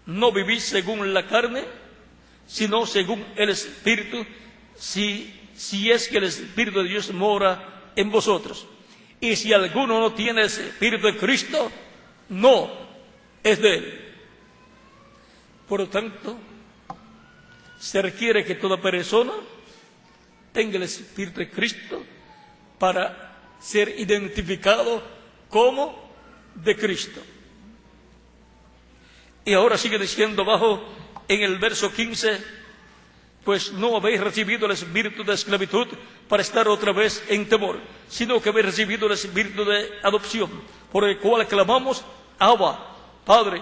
no vivís según la carne, sino según el Espíritu, si es que el Espíritu de Dios mora en vosotros. Y si alguno no tiene el Espíritu de Cristo, no es de él. Por lo tanto, se requiere que toda persona tenga el Espíritu de Cristo para ser identificado como de Cristo. Y ahora sigue diciendo abajo en el verso 15: pues no habéis recibido el espíritu de esclavitud para estar otra vez en temor, sino que habéis recibido el espíritu de adopción, por el cual clamamos: Abba, Padre.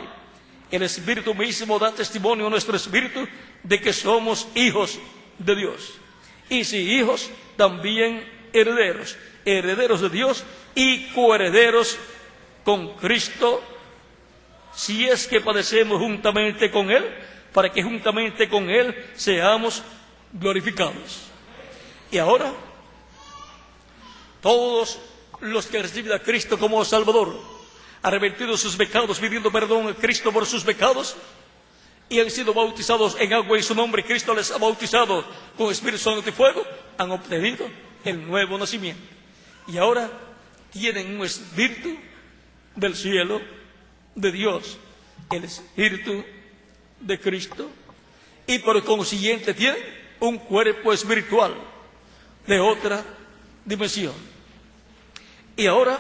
El Espíritu mismo da testimonio a nuestro espíritu de que somos hijos de Dios. Y si hijos, también herederos, herederos de Dios y coherederos con Cristo, si es que padecemos juntamente con Él, para que juntamente con Él seamos glorificados. Y ahora, todos los que reciben a Cristo como Salvador, arrepentido de sus pecados, pidiendo perdón a Cristo por sus pecados, y han sido bautizados en agua en su nombre, Cristo les ha bautizado con Espíritu Santo y fuego, han obtenido el nuevo nacimiento. Y ahora tienen un espíritu del cielo, de Dios, el Espíritu de Cristo, y por consiguiente tienen un cuerpo espiritual de otra dimensión. Y ahora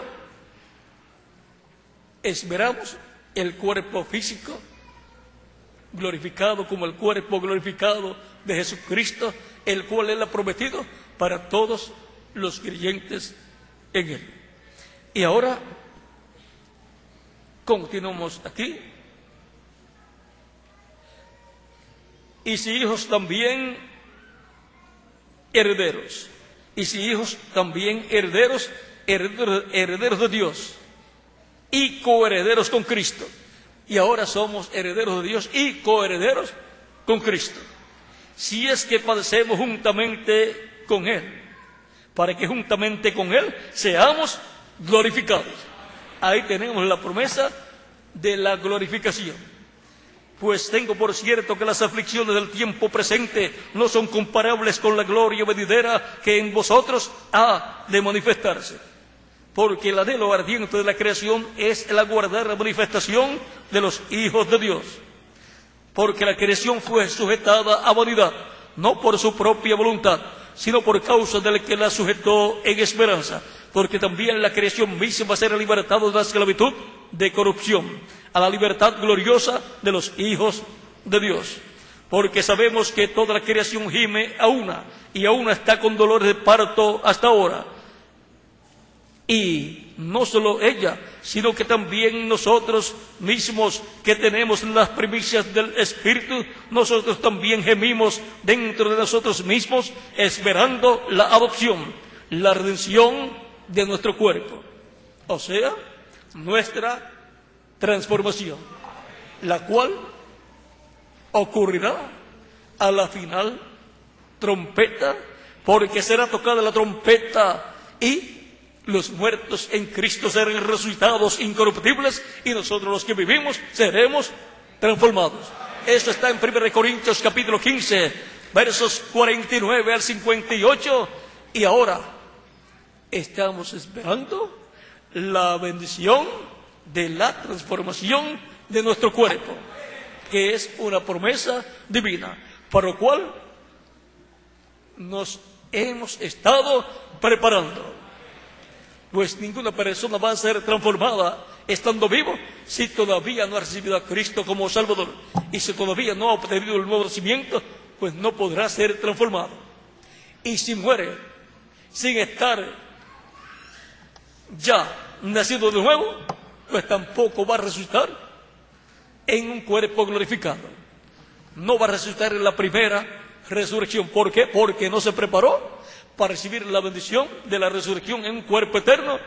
esperamos el cuerpo físico glorificado como el cuerpo glorificado de Jesucristo, el cual Él ha prometido para todos los creyentes en Él. Y ahora continuamos aquí. Y si hijos, también herederos. Y si hijos, también herederos, herederos de Dios y coherederos con Cristo. Y ahora somos herederos de Dios y coherederos con Cristo, si es que padecemos juntamente con Él, para que juntamente con Él seamos glorificados. Ahí tenemos la promesa de la glorificación. Pues tengo por cierto que las aflicciones del tiempo presente no son comparables con la gloria venidera que en vosotros ha de manifestarse. Porque el anhelo ardiente de la creación es el aguardar la manifestación de los hijos de Dios. Porque la creación fue sujetada a vanidad, no por su propia voluntad, sino por causa del que la sujetó en esperanza. Porque también la creación misma será libertada de la esclavitud de corrupción a la libertad gloriosa de los hijos de Dios. Porque sabemos que toda la creación gime a una, y a una está con dolores de parto hasta ahora. Y no solo ella, sino que también nosotros mismos que tenemos las primicias del Espíritu, nosotros también gemimos dentro de nosotros mismos, esperando la adopción, la redención de nuestro cuerpo, o sea, nuestra transformación, la cual ocurrirá a la final trompeta, porque será tocada la trompeta y los muertos en Cristo serán resucitados incorruptibles y nosotros los que vivimos seremos transformados. Esto está en 1 Corintios capítulo 15, versos 49 al 58. Y ahora estamos esperando la bendición de la transformación de nuestro cuerpo, que es una promesa divina, para lo cual nos hemos estado preparando. Pues ninguna persona va a ser transformada estando vivo si todavía no ha recibido a Cristo como Salvador. Y si todavía no ha obtenido el nuevo nacimiento, pues no podrá ser transformado. Y si muere sin estar ya nacido de nuevo, pues tampoco va a resucitar en un cuerpo glorificado. No va a resucitar en la primera resurrección. ¿Por qué? Porque no se preparó para recibir la bendición de la resurrección en un cuerpo eterno.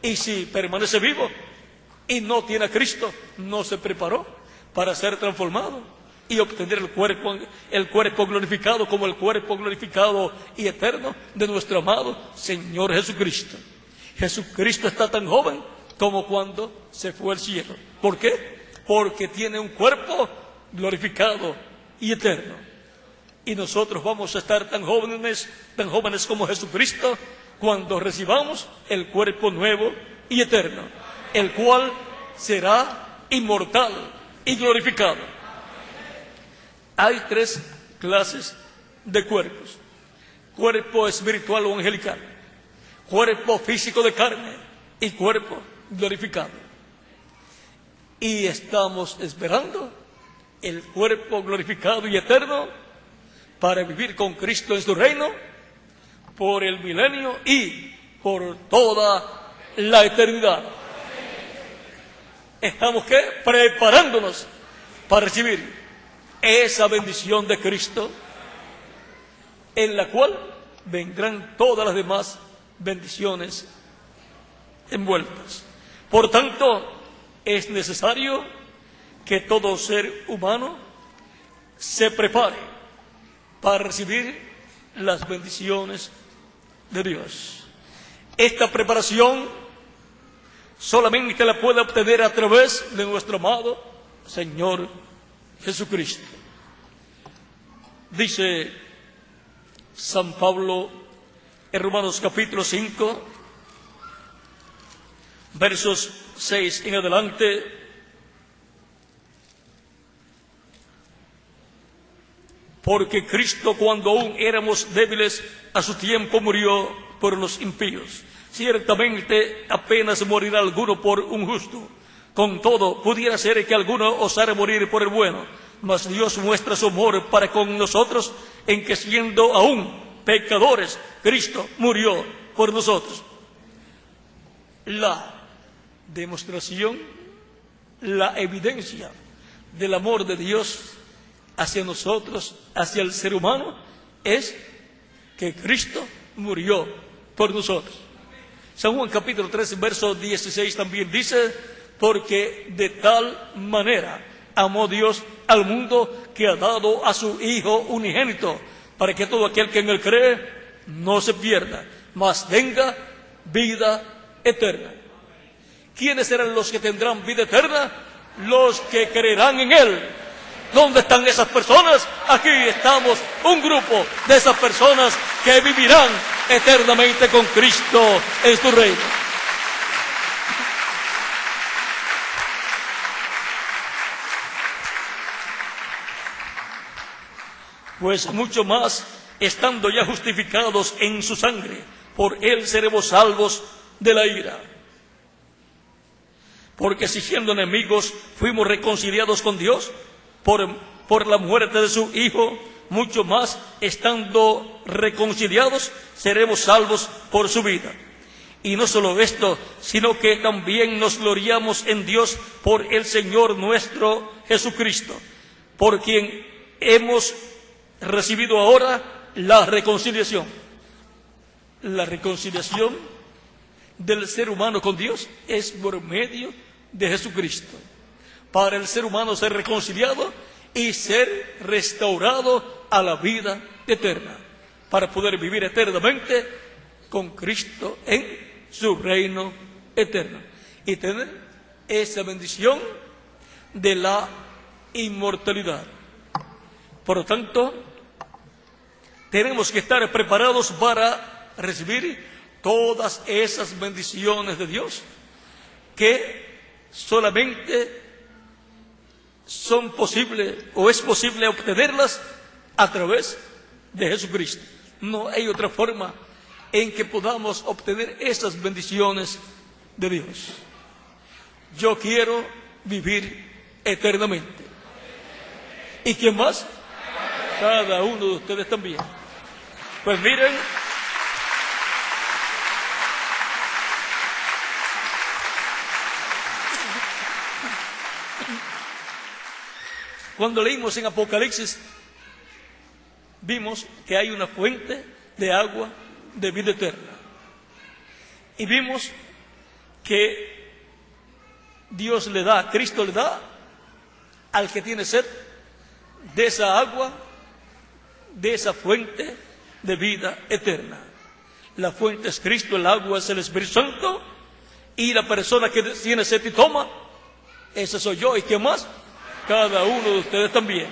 Y si permanece vivo y no tiene a Cristo, no se preparó para ser transformado y obtener el cuerpo glorificado como el cuerpo glorificado y eterno de nuestro amado Señor Jesucristo. Jesucristo está tan joven como cuando se fue al cielo. ¿Por qué? Porque tiene un cuerpo glorificado y eterno. Y nosotros vamos a estar tan jóvenes como Jesucristo cuando recibamos el cuerpo nuevo y eterno, el cual será inmortal y glorificado. Hay tres clases de cuerpos: cuerpo espiritual o angelical, cuerpo físico de carne y cuerpo glorificado. Y estamos esperando el cuerpo glorificado y eterno para vivir con Cristo en su reino por el milenio y por toda la eternidad. Estamos preparándonos para recibir esa bendición de Cristo, en la cual vendrán todas las demás bendiciones envueltas. Por tanto, es necesario que todo ser humano se prepare para recibir las bendiciones de Dios. Esta preparación solamente la puede obtener a través de nuestro amado Señor Jesucristo. Dice San Pablo en Romanos capítulo 5, versos 6 en adelante: porque Cristo, cuando aún éramos débiles, a su tiempo murió por los impíos. Ciertamente apenas morirá alguno por un justo. Con todo, pudiera ser que alguno osara morir por el bueno. Mas Dios muestra su amor para con nosotros, en que siendo aún pecadores, Cristo murió por nosotros. La demostración, la evidencia del amor de Dios hacia nosotros, hacia el ser humano, es que Cristo murió por nosotros. San Juan capítulo 13, verso 16 también dice: porque de tal manera amó Dios al mundo que ha dado a su Hijo unigénito, para que todo aquel que en él cree no se pierda, mas tenga vida eterna. ¿Quiénes serán los que tendrán vida eterna? Los que creerán en él. ¿Dónde están esas personas? Aquí estamos, un grupo de esas personas que vivirán eternamente con Cristo en su reino. Pues mucho más, estando ya justificados en su sangre, por él seremos salvos de la ira. Porque si siendo enemigos fuimos reconciliados con Dios por la muerte de su Hijo, mucho más, estando reconciliados, seremos salvos por su vida. Y no solo esto, sino que también nos gloriamos en Dios por el Señor nuestro Jesucristo, por quien hemos recibido ahora la reconciliación. La reconciliación del ser humano con Dios es por medio de Jesucristo. Para el ser humano ser reconciliado y ser restaurado a la vida eterna, para poder vivir eternamente con Cristo en su reino eterno y tener esa bendición de la inmortalidad. Por lo tanto, tenemos que estar preparados para recibir todas esas bendiciones de Dios que solamente son posibles o es posible obtenerlas a través de Jesucristo. No hay otra forma en que podamos obtener esas bendiciones de Dios. Yo quiero vivir eternamente. ¿Y quién más? Cada uno de ustedes también. Pues miren, cuando leímos en Apocalipsis, vimos que hay una fuente de agua de vida eterna. Y vimos que Dios le da, Cristo le da al que tiene sed de esa agua, de esa fuente de vida eterna. La fuente es Cristo, el agua es el Espíritu Santo, y la persona que tiene sed y toma, ese soy yo. ¿Y qué más? Cada uno de ustedes también.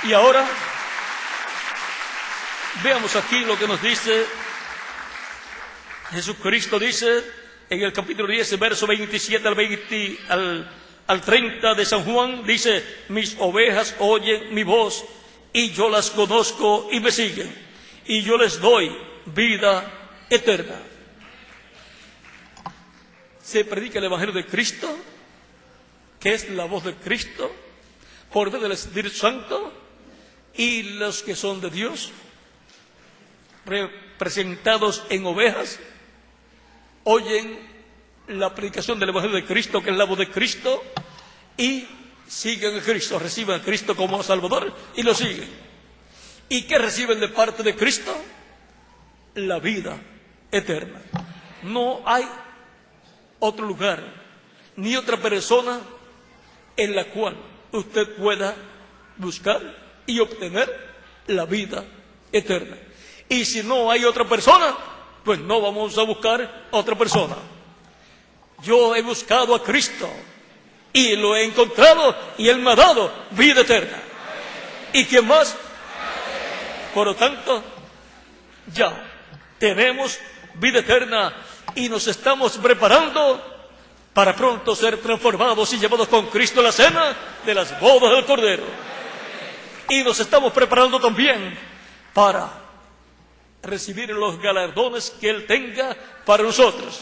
Y ahora veamos aquí lo que nos dice Jesucristo. Dice en el capítulo 10, verso 27 al 30 de San Juan, dice: mis ovejas oyen mi voz, y yo las conozco y me siguen, y yo les doy vida eterna. Se predica el Evangelio de Cristo, que es la voz de Cristo, por medio del Espíritu Santo, y los que son de Dios, representados en ovejas, oyen la predicación del Evangelio de Cristo, que es la voz de Cristo, y siguen a Cristo, reciben a Cristo como Salvador y lo siguen. ¿Y qué reciben de parte de Cristo? La vida eterna. No hay otro lugar ni otra persona en la cual usted pueda buscar y obtener la vida eterna. Y si no hay otra persona, pues no vamos a buscar otra persona. Yo he buscado a Cristo y lo he encontrado, y Él me ha dado vida eterna. ¿Y quién más? Por lo tanto, ya tenemos vida eterna y nos estamos preparando para pronto ser transformados y llevados con Cristo a la cena de las bodas del Cordero. Y nos estamos preparando también para recibir los galardones que Él tenga para nosotros.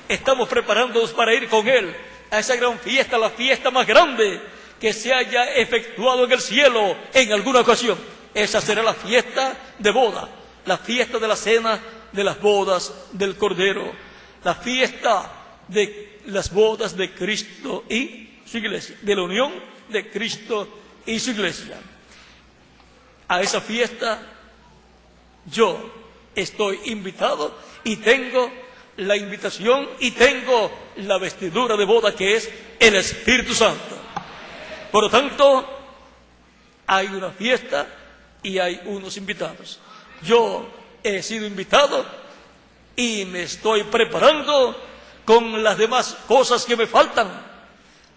Estamos preparándonos para ir con Él a esa gran fiesta, la fiesta más grande que se haya efectuado en el cielo en alguna ocasión. Esa será la fiesta de boda, la fiesta de la cena de las bodas del Cordero, la fiesta de las bodas de Cristo y su iglesia, de la unión de Cristo y su iglesia. A esa fiesta yo estoy invitado y tengo la invitación y tengo la vestidura de boda, que es el Espíritu Santo. Por lo tanto, hay una fiesta y hay unos invitados. Yo he sido invitado y me estoy preparando con las demás cosas que me faltan,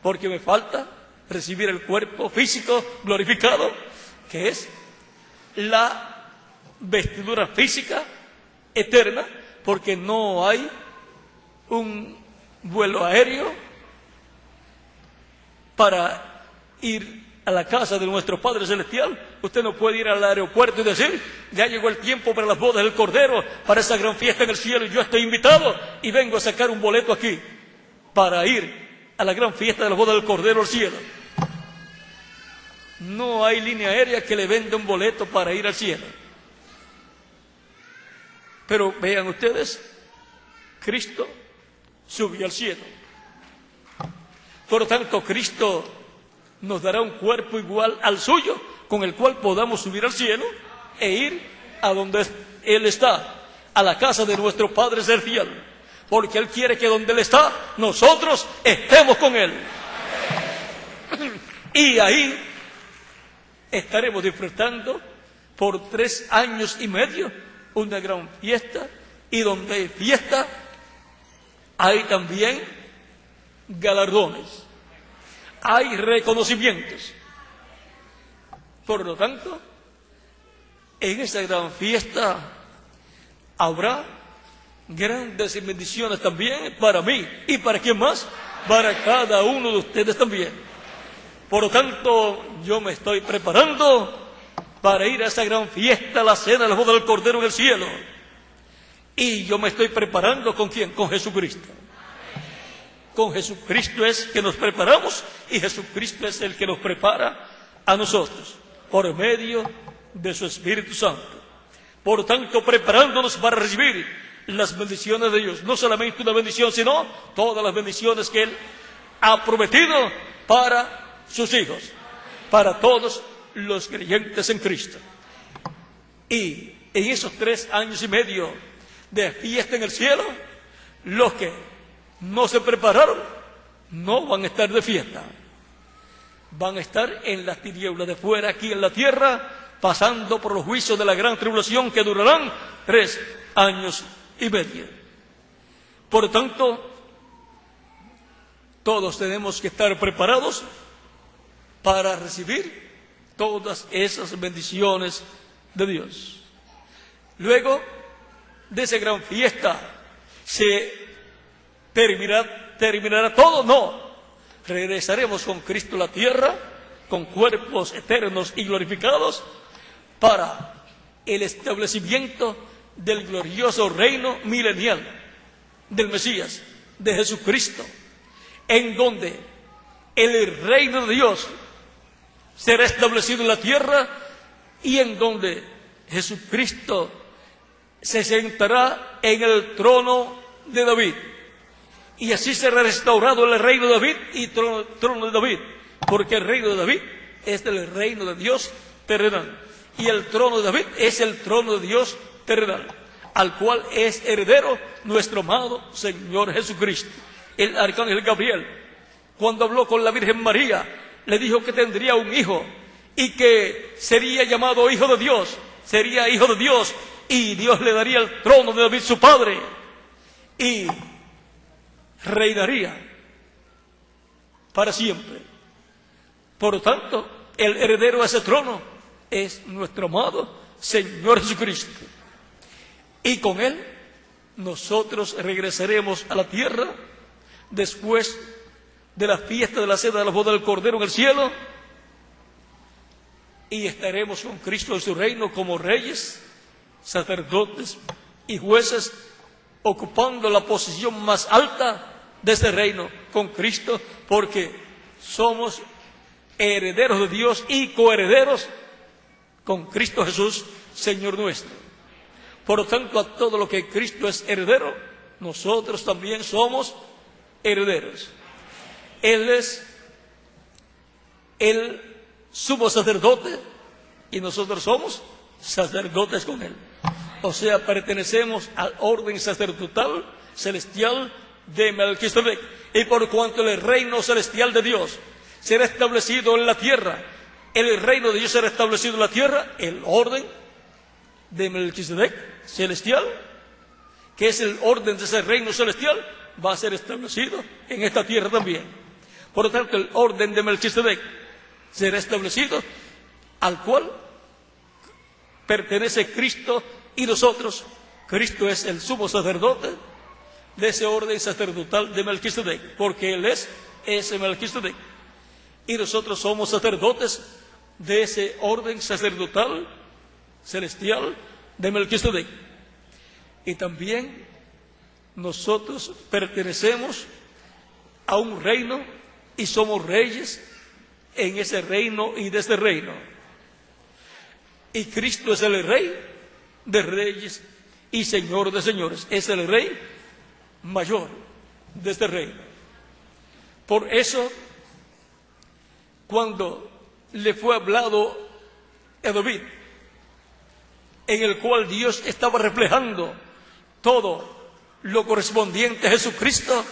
porque me falta recibir el cuerpo físico glorificado, que es la vestidura física eterna, porque no hay un vuelo aéreo para ir a la casa de nuestro Padre Celestial. Usted no puede ir al aeropuerto y decir: ya llegó el tiempo para las bodas del Cordero, para esa gran fiesta en el cielo, y yo estoy invitado y vengo a sacar un boleto aquí para ir a la gran fiesta de las bodas del Cordero al cielo. No hay línea aérea que le venda un boleto para ir al cielo. Pero vean ustedes, Cristo subió al cielo. Por lo tanto, Cristo nos dará un cuerpo igual al suyo, con el cual podamos subir al cielo e ir a donde Él está, a la casa de nuestro Padre Celestial, porque Él quiere que donde Él está, nosotros estemos con Él. Y ahí estaremos disfrutando por 3 años y medio una gran fiesta, y donde hay fiesta hay también galardones, hay reconocimientos. Por lo tanto, en esa gran fiesta habrá grandes bendiciones también para mí. ¿Y para quién más? Para cada uno de ustedes también. Por lo tanto, yo me estoy preparando para ir a esa gran fiesta, la cena de la boda del Cordero en el cielo. Y yo me estoy preparando ¿con quién? Con Jesucristo. Con Jesucristo es que nos preparamos, y Jesucristo es el que nos prepara a nosotros por medio de su Espíritu Santo. Por tanto, preparándonos para recibir las bendiciones de Dios. No solamente una bendición, sino todas las bendiciones que Él ha prometido para sus hijos, para todos los creyentes en Cristo. Y en esos 3 años y medio de fiesta en el cielo, los que no se prepararon no van a estar de fiesta, van a estar en las tinieblas de fuera, aquí en la tierra, pasando por los juicios de la gran tribulación que durarán 3 años y medio. Por lo tanto, todos tenemos que estar preparados para recibir todas esas bendiciones de Dios. Luego de esa gran fiesta, ¿se terminará todo? No. Regresaremos con Cristo a la tierra, con cuerpos eternos y glorificados, para el establecimiento del glorioso reino milenial del Mesías, de Jesucristo, en donde el reino de Dios será establecido en la tierra, y en donde Jesucristo se sentará en el trono de David. Y así será restaurado el reino de David y trono de David, porque el reino de David es el reino de Dios terrenal, y el trono de David es el trono de Dios terrenal, al cual es heredero nuestro amado Señor Jesucristo. El arcángel Gabriel, cuando habló con la Virgen María, le dijo que tendría un hijo y que sería llamado Hijo de Dios, sería hijo de Dios, y Dios le daría el trono de David su padre, y reinaría para siempre. Por lo tanto, el heredero a ese trono es nuestro amado Señor Jesucristo, y con Él nosotros regresaremos a la tierra después de la fiesta de la cena de la boda del Cordero en el cielo, y estaremos con Cristo en su reino como reyes, sacerdotes y jueces, ocupando la posición más alta de este reino con Cristo, porque somos herederos de Dios y coherederos con Cristo Jesús, Señor nuestro. Por lo tanto, a todo lo que Cristo es heredero, nosotros también somos herederos. Él es el sumo sacerdote y nosotros somos sacerdotes con Él. O sea, pertenecemos al orden sacerdotal celestial de Melquisedec. Y por cuanto el reino celestial de Dios será establecido en la tierra, el reino de Dios será establecido en la tierra, el orden de Melquisedec celestial, que es el orden de ese reino celestial, va a ser establecido en esta tierra también. Por lo tanto, el orden de Melquisedec será establecido, al cual pertenece Cristo, y nosotros, Cristo es el sumo sacerdote de ese orden sacerdotal de Melquisedec, porque Él es ese Melquisedec, y nosotros somos sacerdotes de ese orden sacerdotal celestial de Melquisedec. Y también nosotros pertenecemos a un reino y somos reyes en ese reino y de ese reino. Y Cristo es el Rey de reyes y Señor de señores, es el Rey mayor de este reino. Por eso, cuando le fue hablado a David, en el cual Dios estaba reflejando todo lo correspondiente a Jesucristo,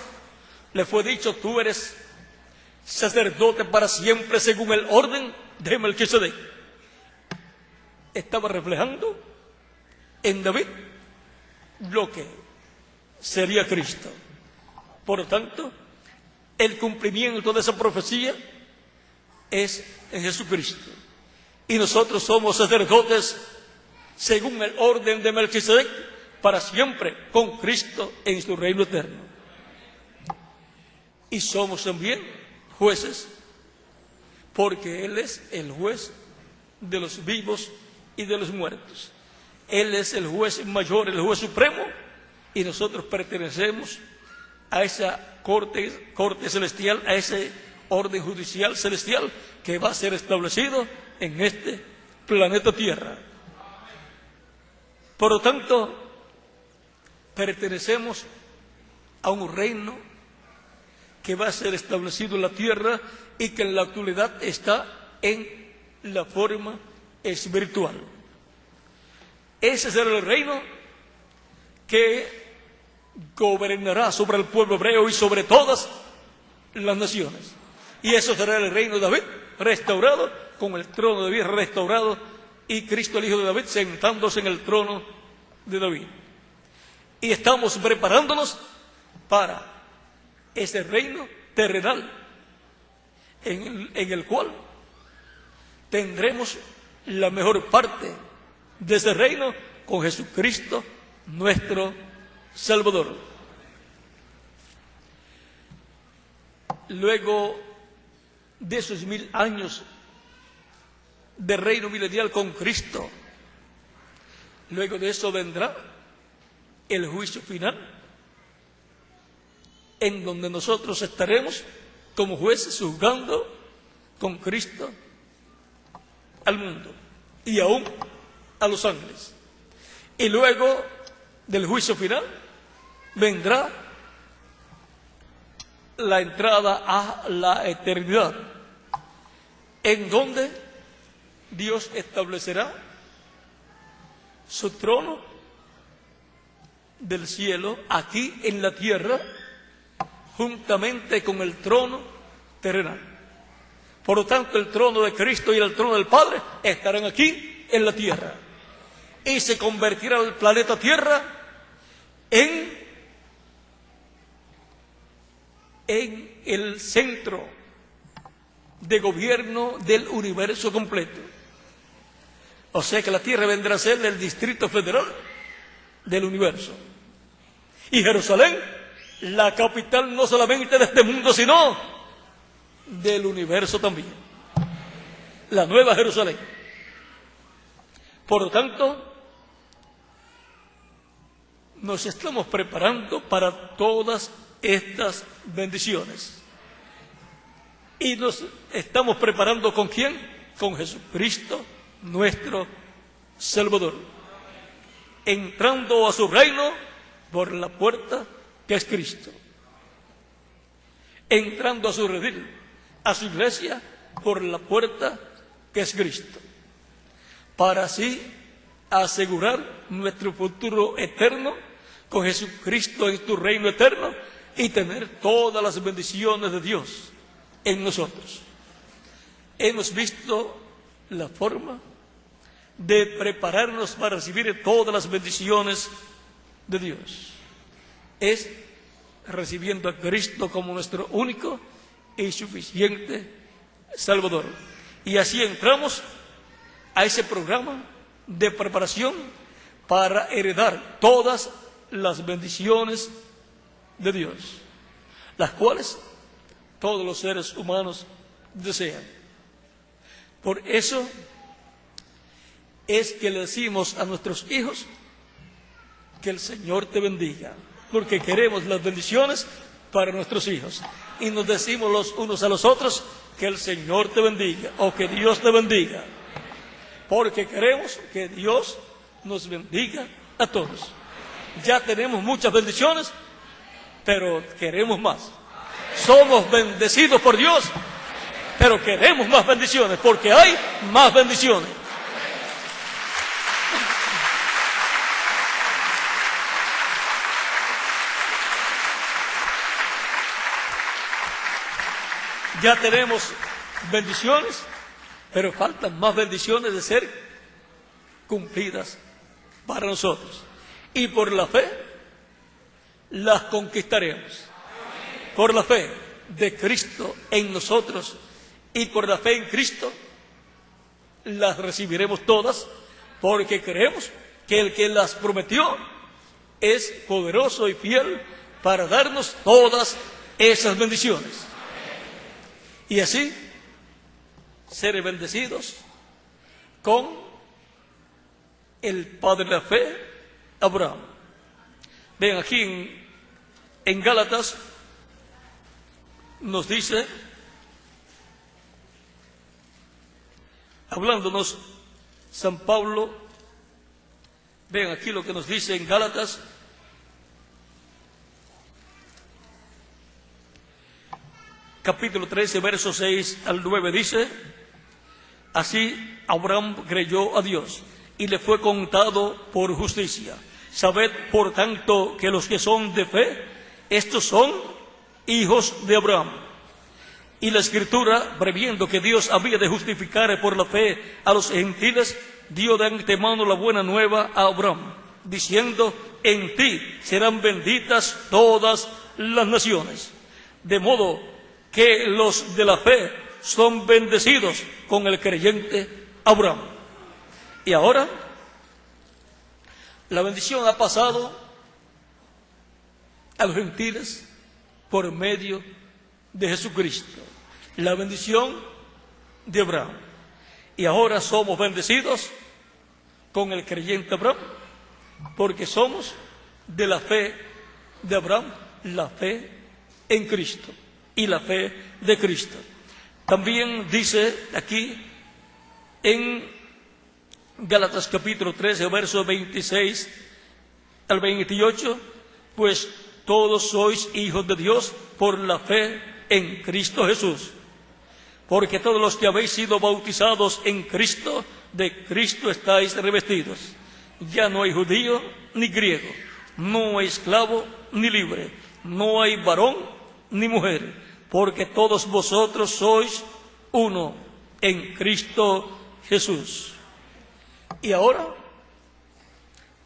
le fue dicho: tú eres sacerdote para siempre según el orden de Melquisedec. estaba reflejando en David lo que sería Cristo. Por lo tanto, el cumplimiento de esa profecía es en Jesucristo. Y nosotros somos sacerdotes según el orden de Melquisedec, para siempre con Cristo en su reino eterno. Y somos también jueces, porque Él es el juez de los vivos y de los muertos. Él es el juez mayor, el juez supremo, y nosotros pertenecemos a esa corte celestial, a ese orden judicial celestial que va a ser establecido en este planeta Tierra. Por lo tanto, pertenecemos a un reino que va a ser establecido en la tierra y que en la actualidad está en la forma espiritual. Ese será el reino que gobernará sobre el pueblo hebreo y sobre todas las naciones. Y eso será el reino de David restaurado, con el trono de David restaurado y Cristo el Hijo de David sentándose en el trono de David. Y estamos preparándonos para ese reino terrenal en el cual tendremos la mejor parte de ese reino con Jesucristo nuestro Salvador. Luego de esos 1000 años de reino milenial con Cristo, luego de eso vendrá el juicio final, en donde nosotros estaremos como jueces juzgando con Cristo al mundo y aún a los ángeles. Y luego del juicio final vendrá la entrada a la eternidad, en donde Dios establecerá su trono del cielo aquí en la tierra, juntamente con el trono terrenal. Por lo tanto, el trono de Cristo y el trono del Padre estarán aquí en la tierra, y se convertirá el planeta Tierra en el centro de gobierno del universo completo. O sea que la Tierra vendrá a ser el Distrito Federal del universo. Y Jerusalén, la capital no solamente de este mundo, sino del universo también. La Nueva Jerusalén. Por lo tanto, nos estamos preparando para todas estas bendiciones. Y nos estamos preparando ¿con quién? Con Jesucristo, nuestro Salvador. Entrando a su reino por la puerta que es Cristo. Entrando a su redil, a su iglesia, por la puerta que es Cristo. Para así asegurar nuestro futuro eterno con Jesucristo en tu reino eterno y tener todas las bendiciones de Dios en nosotros. Hemos visto la forma de prepararnos para recibir todas las bendiciones de Dios. Es recibiendo a Cristo como nuestro único y suficiente Salvador. Y así entramos a ese programa de preparación para heredar todas las bendiciones de Dios, las cuales todos los seres humanos desean. Por eso es que le decimos a nuestros hijos que el Señor te bendiga, porque queremos las bendiciones para nuestros hijos. Y nos decimos los unos a los otros que el Señor te bendiga o que Dios te bendiga, porque queremos que Dios nos bendiga a todos. Ya tenemos muchas bendiciones, pero queremos más. Somos bendecidos por Dios, pero queremos más bendiciones, porque hay más bendiciones. Ya tenemos bendiciones, pero faltan más bendiciones de ser cumplidas para nosotros. Y por la fe las conquistaremos. Por la fe de Cristo en nosotros y por la fe en Cristo las recibiremos todas, porque creemos que el que las prometió es poderoso y fiel para darnos todas esas bendiciones. Y así ser bendecidos con el padre de la fe, Abraham. Ven aquí en Gálatas nos dice, hablándonos San Pablo, ven aquí lo que nos dice en Gálatas, capítulo 13, versos 6 al 9, dice: así Abraham creyó a Dios y le fue contado por justicia. Sabed, por tanto, que los que son de fe, estos son hijos de Abraham. Y la Escritura, previendo que Dios había de justificar por la fe a los gentiles, dio de antemano la buena nueva a Abraham, diciendo: en ti serán benditas todas las naciones. De modo que los de la fe son bendecidos con el creyente Abraham. Y ahora, la bendición ha pasado a los gentiles por medio de Jesucristo. La bendición de Abraham. Y ahora somos bendecidos con el creyente Abraham, porque somos de la fe de Abraham, la fe en Cristo y la fe de Cristo. También dice aquí en Gálatas capítulo 13, versos 26 al 28, pues todos sois hijos de Dios por la fe en Cristo Jesús. Porque todos los que habéis sido bautizados en Cristo, de Cristo estáis revestidos. Ya no hay judío ni griego, no hay esclavo ni libre, no hay varón ni mujer, porque todos vosotros sois uno en Cristo Jesús. Y ahora,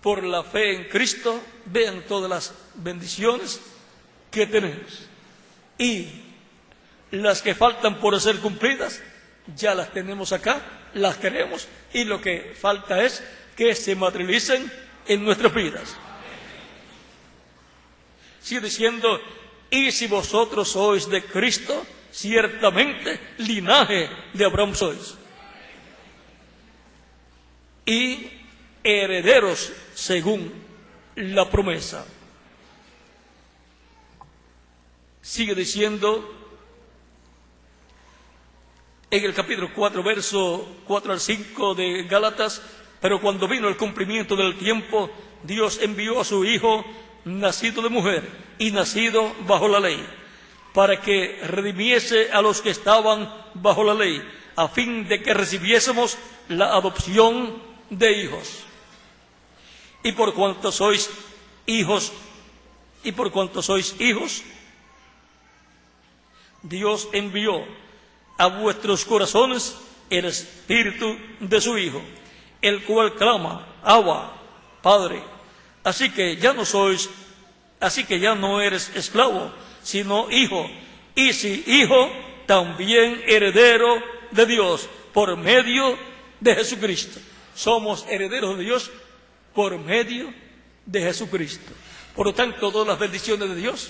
por la fe en Cristo, vean todas las bendiciones que tenemos. Y las que faltan por ser cumplidas, ya las tenemos acá, las queremos, y lo que falta es que se materialicen en nuestras vidas. Sigue diciendo: y si vosotros sois de Cristo, ciertamente linaje de Abraham sois, y herederos según la promesa. Sigue diciendo en el capítulo 4, verso 4 al 5 de Gálatas: pero cuando vino el cumplimiento del tiempo, Dios envió a su Hijo, nacido de mujer y nacido bajo la ley, para que redimiese a los que estaban bajo la ley, a fin de que recibiésemos la adopción de hijos. Y por cuanto sois hijos, Dios envió a vuestros corazones el espíritu de su Hijo, el cual clama: Abba, Padre. Así que ya no eres esclavo, sino hijo. Y si hijo, también heredero de Dios por medio de Jesucristo. Somos herederos de Dios por medio de Jesucristo. Por lo tanto, todas las bendiciones de Dios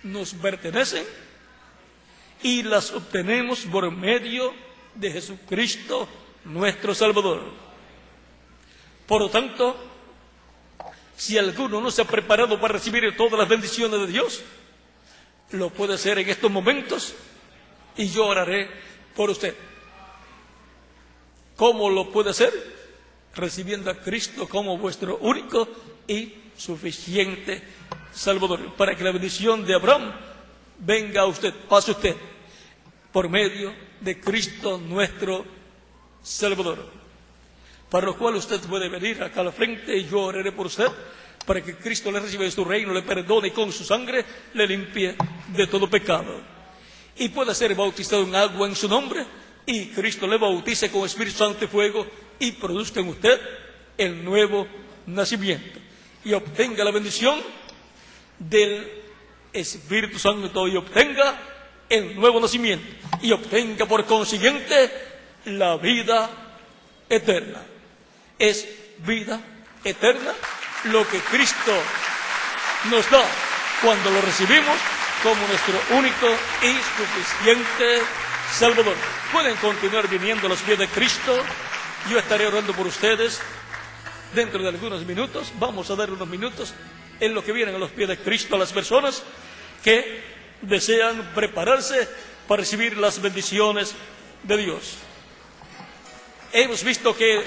nos pertenecen y las obtenemos por medio de Jesucristo, nuestro Salvador. Por lo tanto, si alguno no se ha preparado para recibir todas las bendiciones de Dios, lo puede hacer en estos momentos y yo oraré por usted. ¿Cómo lo puede hacer? Recibiendo a Cristo como vuestro único y suficiente Salvador, para que la bendición de Abraham venga a usted, pase usted, por medio de Cristo nuestro Salvador. Para lo cual usted puede venir acá a la frente y yo oraré por usted, para que Cristo le reciba de su reino, le perdone y con su sangre le limpie de todo pecado. Y pueda ser bautizado en agua en su nombre y Cristo le bautice con Espíritu Santo y fuego y produzca en usted el nuevo nacimiento y obtenga la bendición del Espíritu Santo y obtenga el nuevo nacimiento y obtenga por consiguiente la vida eterna. Es vida eterna lo que Cristo nos da cuando lo recibimos como nuestro único y suficiente Salvador. Pueden continuar viniendo a los pies de Cristo. Yo estaré orando por ustedes dentro de algunos minutos. Vamos a dar unos minutos en lo que vienen a los pies de Cristo a las personas que desean prepararse para recibir las bendiciones de Dios. Hemos visto que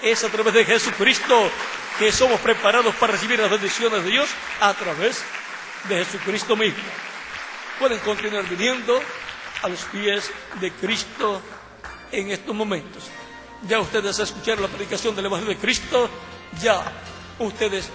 es a través de Jesucristo que somos preparados para recibir las bendiciones de Dios a través de Jesucristo mismo. Pueden continuar viniendo a los pies de Cristo en estos momentos. Ya ustedes escucharon la predicación del Evangelio de Cristo, ya ustedes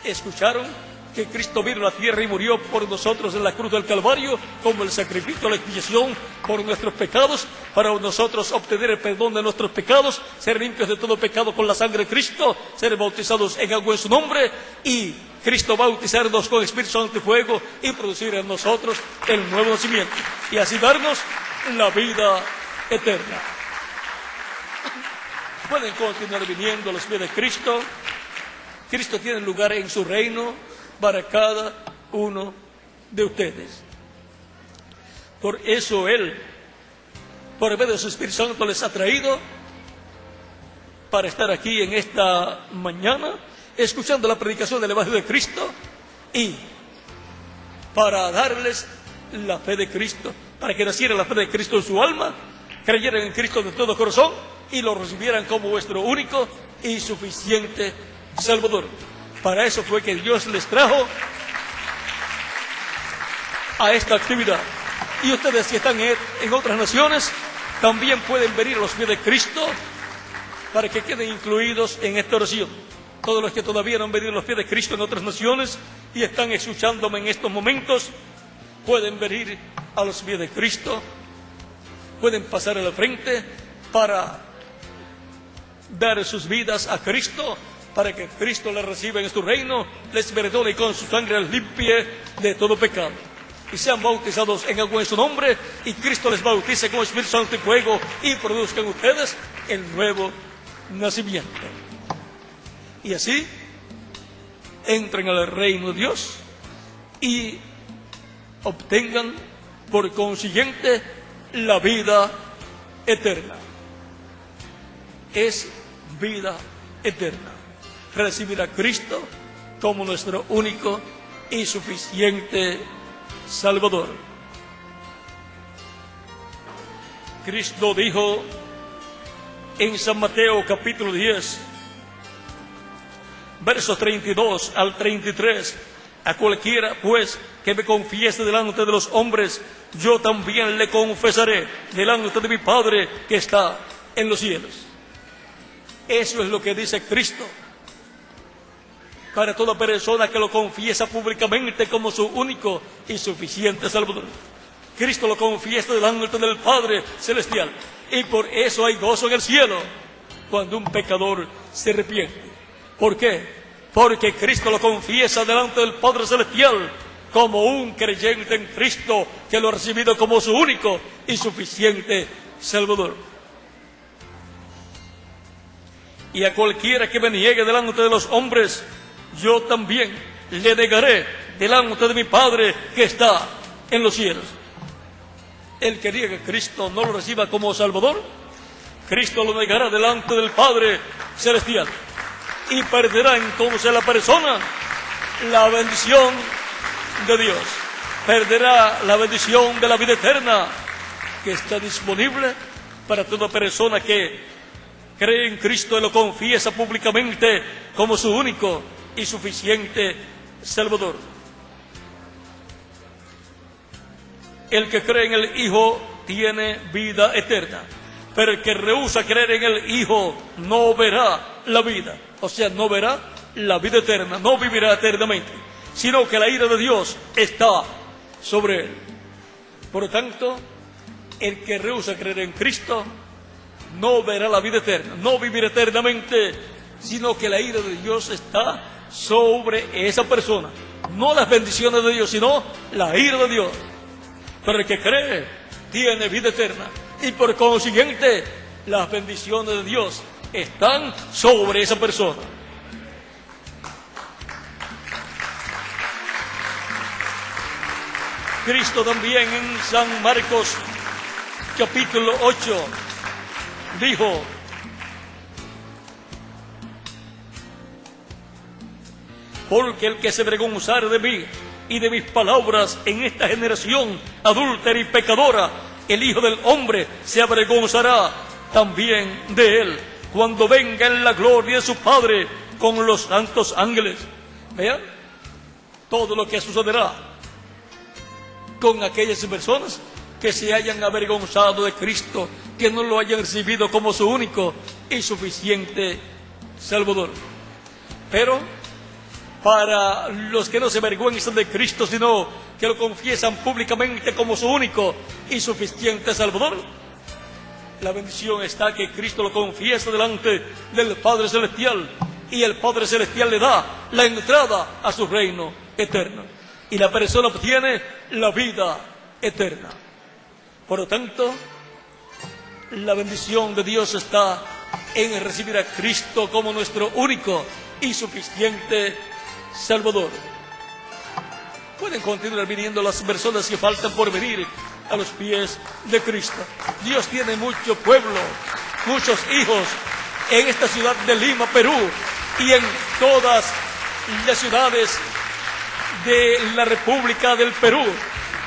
escucharon que Cristo vino a la tierra y murió por nosotros en la cruz del Calvario como el sacrificio, la expiación por nuestros pecados, para nosotros obtener el perdón de nuestros pecados, ser limpios de todo pecado con la sangre de Cristo, ser bautizados en agua en su nombre y Cristo bautizarnos con Espíritu Santo y fuego y producir en nosotros el nuevo nacimiento y así darnos la vida eterna. Pueden continuar viniendo a los pies de Cristo. Cristo tiene lugar en su reino para cada uno de ustedes. Por eso Él, por medio de su Espíritu Santo, les ha traído para estar aquí en esta mañana, escuchando la predicación del Evangelio de Cristo y para darles la fe de Cristo, para que naciera la fe de Cristo en su alma, creyeran en Cristo de todo corazón y lo recibieran como vuestro único y suficiente Salvador. Para eso fue que Dios les trajo a esta actividad. Y ustedes que están en otras naciones también pueden venir a los pies de Cristo para que queden incluidos en esta oración. Todos los que todavía no han venido a los pies de Cristo en otras naciones y están escuchándome en estos momentos, pueden venir a los pies de Cristo, pueden pasar a la frente para dar sus vidas a Cristo, para que Cristo les reciba en su reino, les perdone y con su sangre les limpie de todo pecado. Y sean bautizados en agua en su nombre, y Cristo les bautice con Espíritu Santo y fuego, y produzcan ustedes el nuevo nacimiento. Y así, entren al reino de Dios, y obtengan, por consiguiente, la vida eterna. Es vida eterna. Recibir a Cristo como nuestro único y suficiente Salvador. Cristo dijo en San Mateo capítulo 10, versos 32 al 33, a cualquiera pues que me confiese delante de los hombres, yo también le confesaré delante de mi Padre que está en los cielos. Eso es lo que dice Cristo para toda persona que lo confiesa públicamente como su único y suficiente Salvador. Cristo lo confiesa delante del Padre Celestial, y por eso hay gozo en el cielo cuando un pecador se arrepiente. ¿Por qué? Porque Cristo lo confiesa delante del Padre Celestial como un creyente en Cristo que lo ha recibido como su único y suficiente Salvador. Y a cualquiera que me niegue delante de los hombres, yo también le negaré delante de mi Padre que está en los cielos. El que niegue a Cristo no lo reciba como Salvador, Cristo lo negará delante del Padre Celestial y perderá entonces la persona la bendición de Dios, perderá la bendición de la vida eterna que está disponible para toda persona que cree en Cristo y lo confiesa públicamente como su único y suficiente Salvador. El que cree en el Hijo tiene vida eterna, pero el que rehúsa creer en el Hijo no verá la vida, o sea, no verá la vida eterna, no vivirá eternamente, sino que la ira de Dios está sobre él. Por lo tanto, el que rehúsa creer en Cristo no verá la vida eterna, no vivirá eternamente, sino que la ira de Dios está sobre esa persona. No las bendiciones de Dios, sino la ira de Dios. Pero el que cree tiene vida eterna, y por consiguiente las bendiciones de Dios están sobre esa persona. Cristo también en San Marcos capítulo 8 dijo: porque el que se avergonzare de mí y de mis palabras en esta generación adúltera y pecadora, el Hijo del Hombre se avergonzará también de él cuando venga en la gloria de su Padre con los santos ángeles. Vean todo lo que sucederá con aquellas personas que se hayan avergonzado de Cristo, que no lo hayan recibido como su único y suficiente Salvador. Pero para los que no se avergüenzan de Cristo, sino que lo confiesan públicamente como su único y suficiente Salvador, la bendición está que Cristo lo confiesa delante del Padre Celestial, y el Padre Celestial le da la entrada a su reino eterno, y la persona obtiene la vida eterna. Por lo tanto, la bendición de Dios está en recibir a Cristo como nuestro único y suficiente Salvador. Pueden continuar viniendo las personas que faltan por venir a los pies de Cristo. Dios tiene mucho pueblo, muchos hijos en esta ciudad de Lima, Perú, y en todas las ciudades de la República del Perú.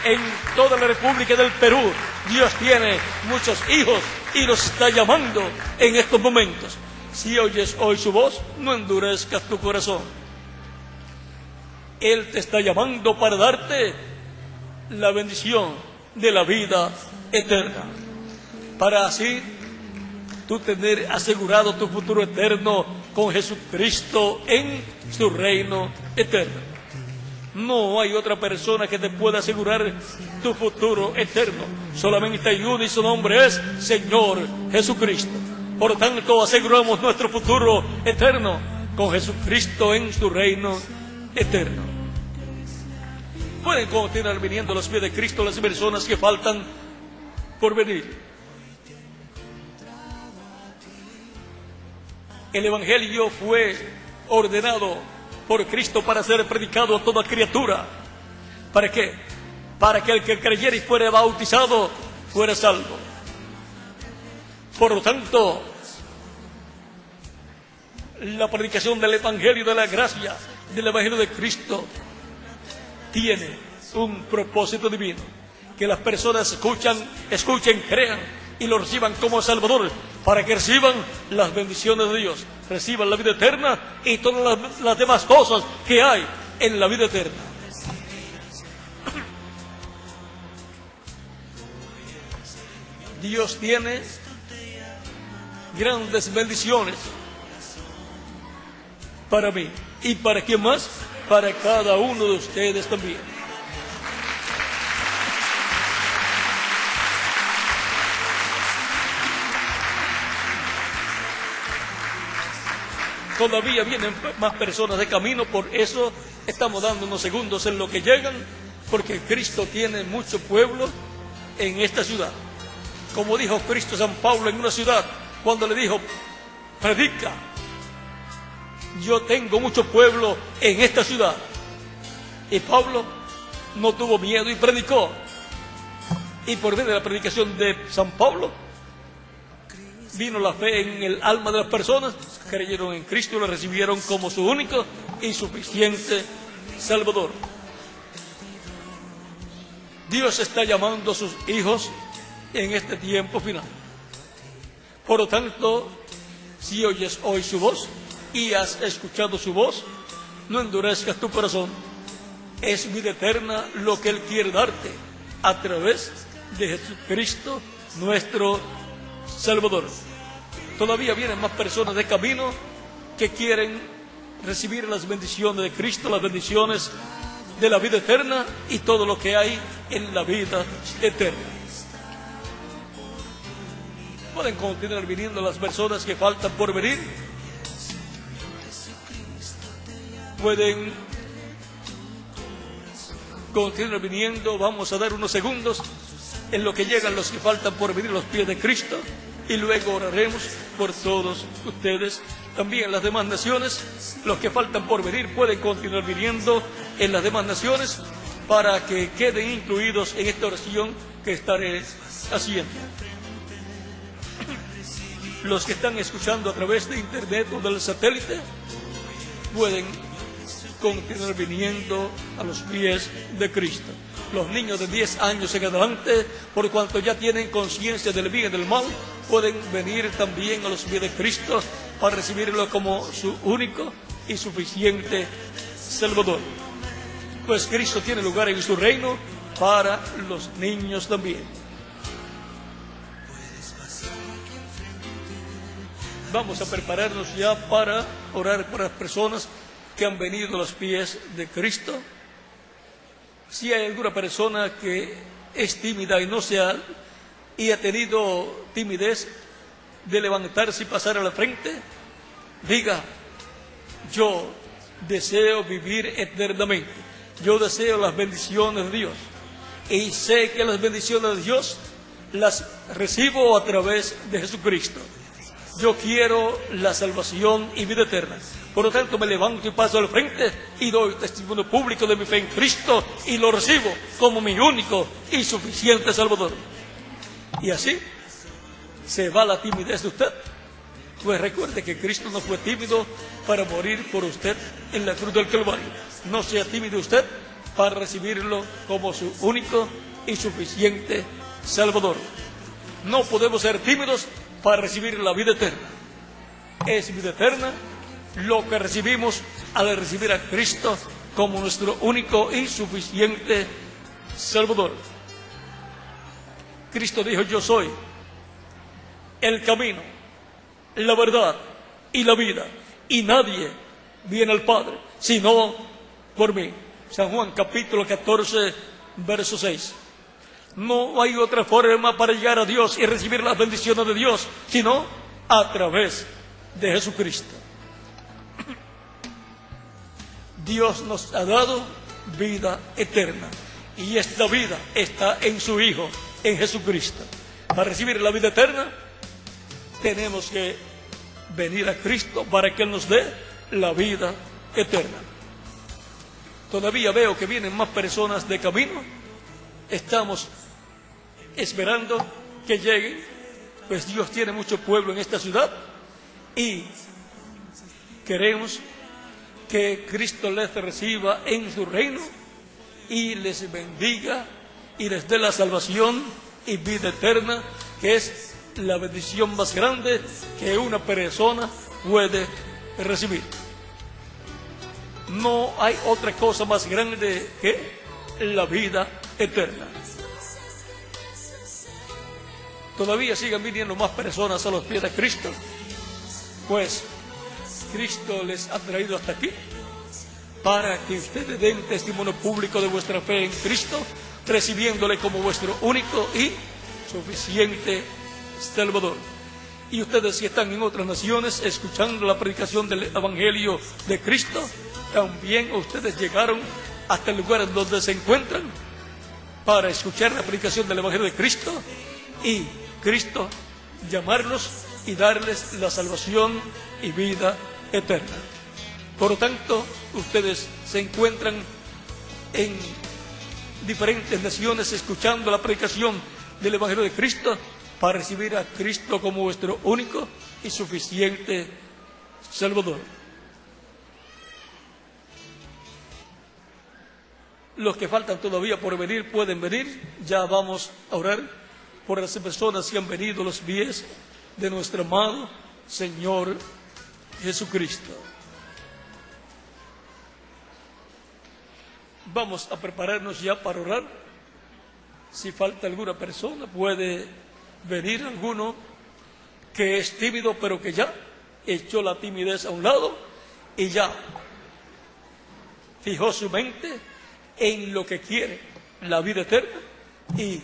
En toda la República del Perú, Dios tiene muchos hijos y los está llamando en estos momentos. Si oyes hoy su voz, no endurezcas tu corazón. Él te está llamando para darte la bendición de la vida eterna, para así tú tener asegurado tu futuro eterno con Jesucristo en su reino eterno. No hay otra persona que te pueda asegurar tu futuro eterno. Solamente hay uno, y su nombre es Señor Jesucristo. Por lo tanto, aseguramos nuestro futuro eterno con Jesucristo en su reino eterno. Pueden continuar viniendo a los pies de Cristo las personas que faltan por venir. El Evangelio fue ordenado por Cristo para ser predicado a toda criatura. ¿Para qué? Para que el que creyera y fuera bautizado fuera salvo. Por lo tanto, la predicación del Evangelio de la gracia, del Evangelio de Cristo, tiene un propósito divino: que las personas escuchen, crean y lo reciban como Salvador, para que reciban las bendiciones de Dios, reciban la vida eterna y todas las demás cosas que hay en la vida eterna. Dios tiene grandes bendiciones para mí. ¿Y para quién más? Para cada uno de ustedes también. Todavía vienen más personas de camino, por eso estamos dando unos segundos en lo que llegan, porque Cristo tiene mucho pueblo en esta ciudad. Como dijo Cristo a San Pablo en una ciudad, cuando le dijo: predica, yo tengo mucho pueblo en esta ciudad. Y Pablo no tuvo miedo y predicó. Y por medio de la predicación de San Pablo vino la fe en el alma de las personas, creyeron en Cristo y lo recibieron como su único y suficiente Salvador. Dios está llamando a sus hijos en este tiempo final. Por lo tanto, si oyes hoy su voz y has escuchado su voz, no endurezcas tu corazón. Es vida eterna lo que Él quiere darte a través de Jesucristo, nuestro Salvador. Todavía vienen más personas de camino que quieren recibir las bendiciones de Cristo, las bendiciones de la vida eterna y todo lo que hay en la vida eterna. Pueden continuar viniendo las personas que faltan por venir. Pueden continuar viniendo. Vamos a dar unos segundos en lo que llegan los que faltan por venir a los pies de Cristo, y luego oraremos por todos ustedes. También las demás naciones, los que faltan por venir pueden continuar viniendo en las demás naciones para que queden incluidos en esta oración que estaré haciendo. Los que están escuchando a través de internet o del satélite pueden continuar viniendo a los pies de Cristo. Los niños de 10 años en adelante, por cuanto ya tienen conciencia del bien y del mal, pueden venir también a los pies de Cristo para recibirlo como su único y suficiente Salvador. Pues Cristo tiene lugar en su reino para los niños también. Vamos a prepararnos ya para orar por las personas que han venido a los pies de Cristo. Si hay alguna persona que es tímida y ha tenido timidez de levantarse y pasar a la frente, diga: yo deseo vivir eternamente, yo deseo las bendiciones de Dios, y sé que las bendiciones de Dios las recibo a través de Jesucristo. Yo quiero la salvación y vida eterna. Por lo tanto, me levanto y paso al frente y doy testimonio público de mi fe en Cristo y lo recibo como mi único y suficiente Salvador. Y así se va la timidez de usted. Pues recuerde que Cristo no fue tímido para morir por usted en la cruz del Calvario. No sea tímido usted para recibirlo como su único y suficiente Salvador. No podemos ser tímidos para recibir la vida eterna. Es vida eterna lo que recibimos al recibir a Cristo como nuestro único y suficiente Salvador. Cristo dijo: yo soy el camino, la verdad y la vida, y nadie viene al Padre sino por mí. San Juan capítulo 14 verso 6. No hay otra forma para llegar a Dios y recibir las bendiciones de Dios sino a través de Jesucristo. Dios nos ha dado vida eterna, y esta vida está en su Hijo, en Jesucristo. Para recibir la vida eterna tenemos que venir a Cristo para que Él nos dé la vida eterna. Todavía veo que vienen más personas de camino. Estamos esperando que lleguen, pues Dios tiene mucho pueblo en esta ciudad y queremos que Cristo les reciba en su reino y les bendiga y les dé la salvación y vida eterna, que es la bendición más grande que una persona puede recibir. No hay otra cosa más grande que la vida eterna. Todavía siguen viniendo más personas a los pies de Cristo, pues Cristo les ha traído hasta aquí para que ustedes den testimonio público de vuestra fe en Cristo, recibiéndole como vuestro único y suficiente Salvador. Y ustedes, si están en otras naciones escuchando la predicación del Evangelio de Cristo, también ustedes llegaron hasta el lugar en donde se encuentran para escuchar la predicación del Evangelio de Cristo y Cristo llamarlos y darles la salvación y vida eterna. Por lo tanto, ustedes se encuentran en diferentes naciones escuchando la predicación del Evangelio de Cristo para recibir a Cristo como vuestro único y suficiente Salvador. Los que faltan todavía por venir pueden venir. Ya vamos a orar por las personas que han venido a los pies de nuestro amado Señor Jesucristo. Vamos a prepararnos ya para orar. Si falta alguna persona, puede venir alguno que es tímido, pero que ya echó la timidez a un lado y ya fijó su mente en lo que quiere, la vida eterna, y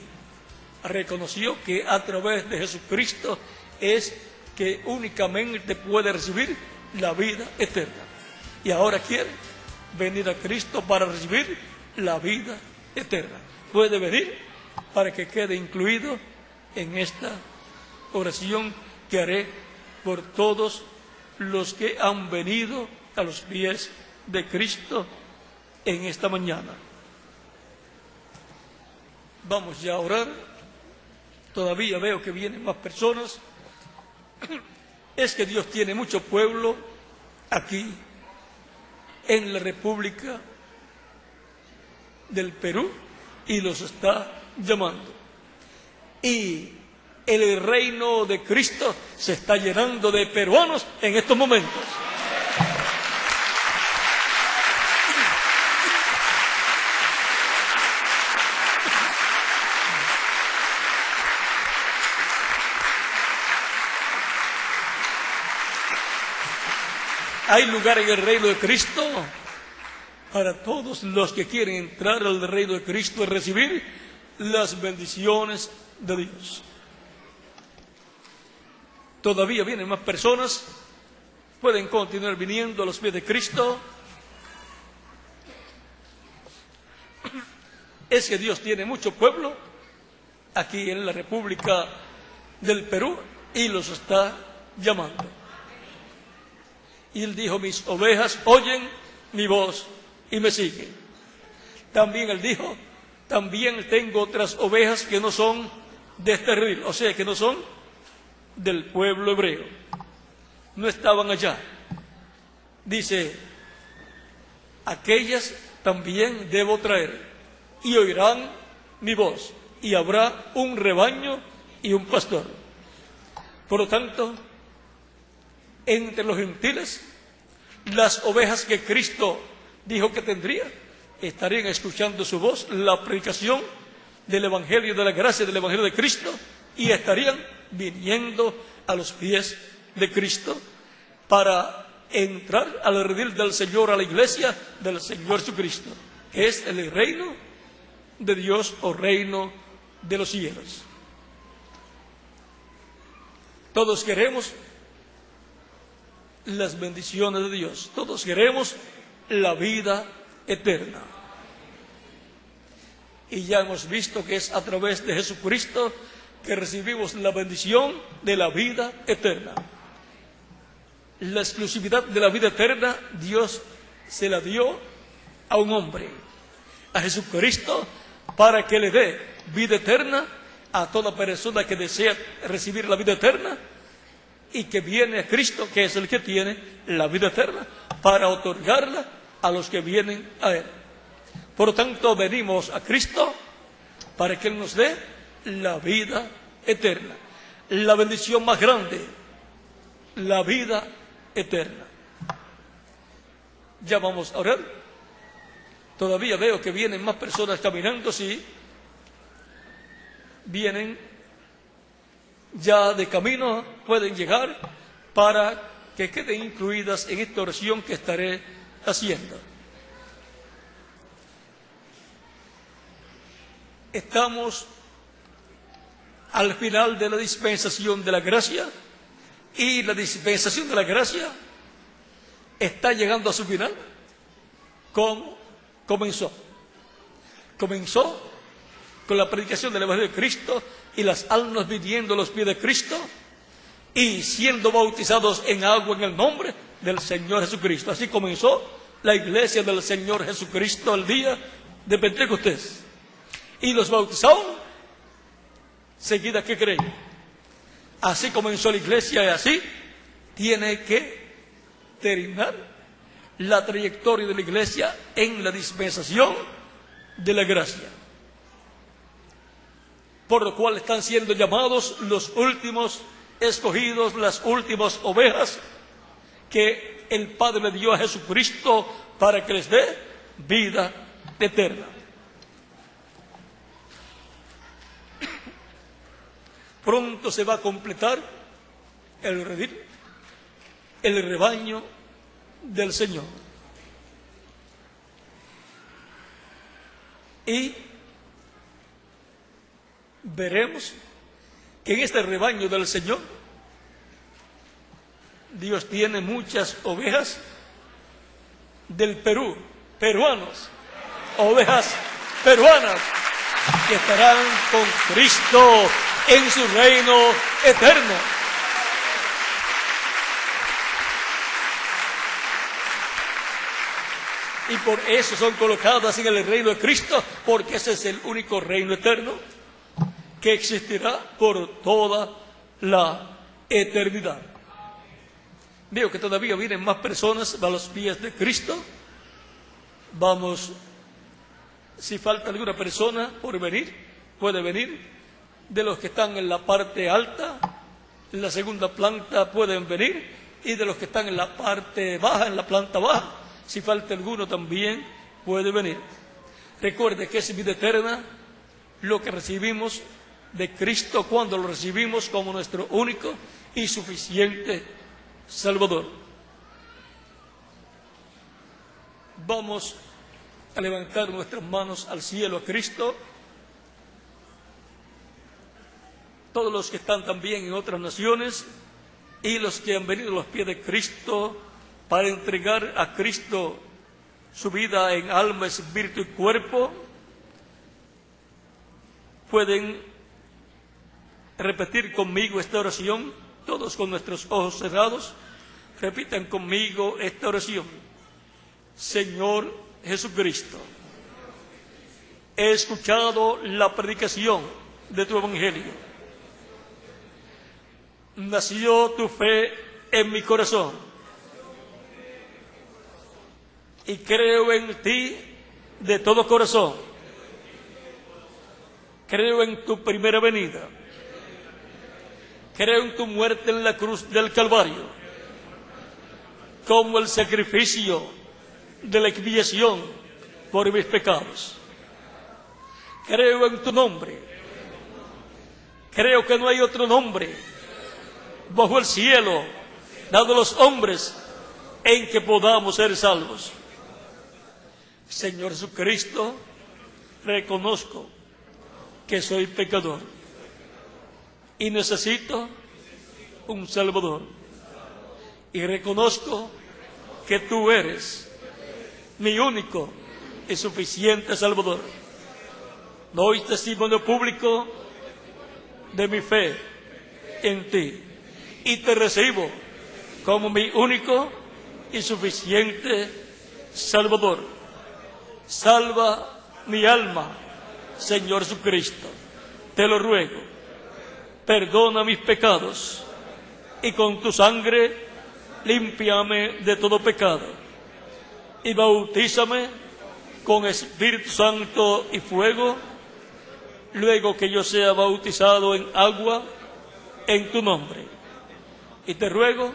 reconoció que a través de Jesucristo es que únicamente puede recibir la vida eterna. Y ahora quiere venir a Cristo para recibir la vida eterna. Puede venir para que quede incluido en esta oración que haré por todos los que han venido a los pies de Cristo en esta mañana. Vamos ya a orar. Todavía veo que vienen más personas. Es que Dios tiene mucho pueblo aquí en la República del Perú y los está llamando. Y el reino de Cristo se está llenando de peruanos en estos momentos. Hay lugar en el reino de Cristo para todos los que quieren entrar al reino de Cristo y recibir las bendiciones de Dios. Todavía vienen más personas, pueden continuar viniendo a los pies de Cristo. Es que Dios tiene mucho pueblo aquí en la República del Perú y los está llamando. Y Él dijo, mis ovejas oyen mi voz y me siguen. También Él dijo, también tengo otras ovejas que no son de este redil, o sea, que no son del pueblo hebreo. No estaban allá. Dice, aquellas también debo traer y oirán mi voz y habrá un rebaño y un pastor. Por lo tanto, entre los gentiles, las ovejas que Cristo dijo que tendría, estarían escuchando su voz, la predicación del Evangelio de la gracia, del Evangelio de Cristo, y estarían viniendo a los pies de Cristo para entrar al redil del Señor, a la iglesia del Señor Jesucristo, que es el reino de Dios o reino de los cielos. Todos queremos las bendiciones de Dios, todos queremos la vida eterna. Y ya hemos visto que es a través de Jesucristo que recibimos la bendición de la vida eterna. La exclusividad de la vida eterna Dios se la dio a un hombre, a Jesucristo, para que le dé vida eterna a toda persona que desea recibir la vida eterna y que viene a Cristo, que es el que tiene la vida eterna, para otorgarla a los que vienen a Él. Por lo tanto, venimos a Cristo para que Él nos dé la vida eterna, la bendición más grande, la vida eterna. Ya vamos a orar. Todavía veo que vienen más personas caminando, sí. Vienen ya de camino, pueden llegar para que queden incluidas en esta oración que estaré haciendo. Estamos al final de la dispensación de la gracia y la dispensación de la gracia está llegando a su final. ¿Cómo comenzó? Comenzó con la predicación del Evangelio de Cristo y las almas viniendo a los pies de Cristo y siendo bautizados en agua en el nombre del Señor Jesucristo. Así comenzó la iglesia del Señor Jesucristo el día de Pentecostés. Y los bautizaron, seguida que creen. Así comenzó la iglesia y así tiene que terminar la trayectoria de la iglesia en la dispensación de la gracia. Por lo cual están siendo llamados los últimos escogidos, las últimas ovejas que el Padre le dio a Jesucristo para que les dé vida eterna. Pronto se va a completar el redil, el rebaño del Señor. Y veremos que en este rebaño del Señor Dios tiene muchas ovejas del Perú, peruanos, ovejas peruanas que estarán con Cristo en su reino eterno. Y por eso son colocadas en el reino de Cristo, porque ese es el único reino eterno que existirá por toda la eternidad. Veo que todavía vienen más personas a los pies de Cristo. Vamos, si falta alguna persona por venir, puede venir. De los que están en la parte alta, en la segunda planta, pueden venir. Y de los que están en la parte baja, en la planta baja, si falta alguno también puede venir. Recuerde que es vida eterna lo que recibimos de Cristo cuando lo recibimos como nuestro único y suficiente Salvador. Vamos a levantar nuestras manos al cielo a Cristo. Todos los que están también en otras naciones y los que han venido a los pies de Cristo para entregar a Cristo su vida en alma, espíritu y cuerpo, pueden repetir conmigo esta oración, todos con nuestros ojos cerrados. Repitan conmigo esta oración. Señor Jesucristo, he escuchado la predicación de tu evangelio. Nació tu fe en mi corazón. Y creo en ti de todo corazón. Creo en tu primera venida. Creo en tu muerte en la cruz del Calvario, como el sacrificio de la expiación por mis pecados. Creo en tu nombre. Creo que no hay otro nombre bajo el cielo dado a los hombres en que podamos ser salvos. Señor Jesucristo, reconozco que soy pecador y necesito un Salvador. Y reconozco que tú eres mi único y suficiente Salvador. Doy testimonio público de mi fe en ti y te recibo como mi único y suficiente Salvador. Salva mi alma, Señor Jesucristo, te lo ruego. Perdona mis pecados y con tu sangre límpiame de todo pecado y bautízame con Espíritu Santo y fuego, luego que yo sea bautizado en agua en tu nombre. Y te ruego,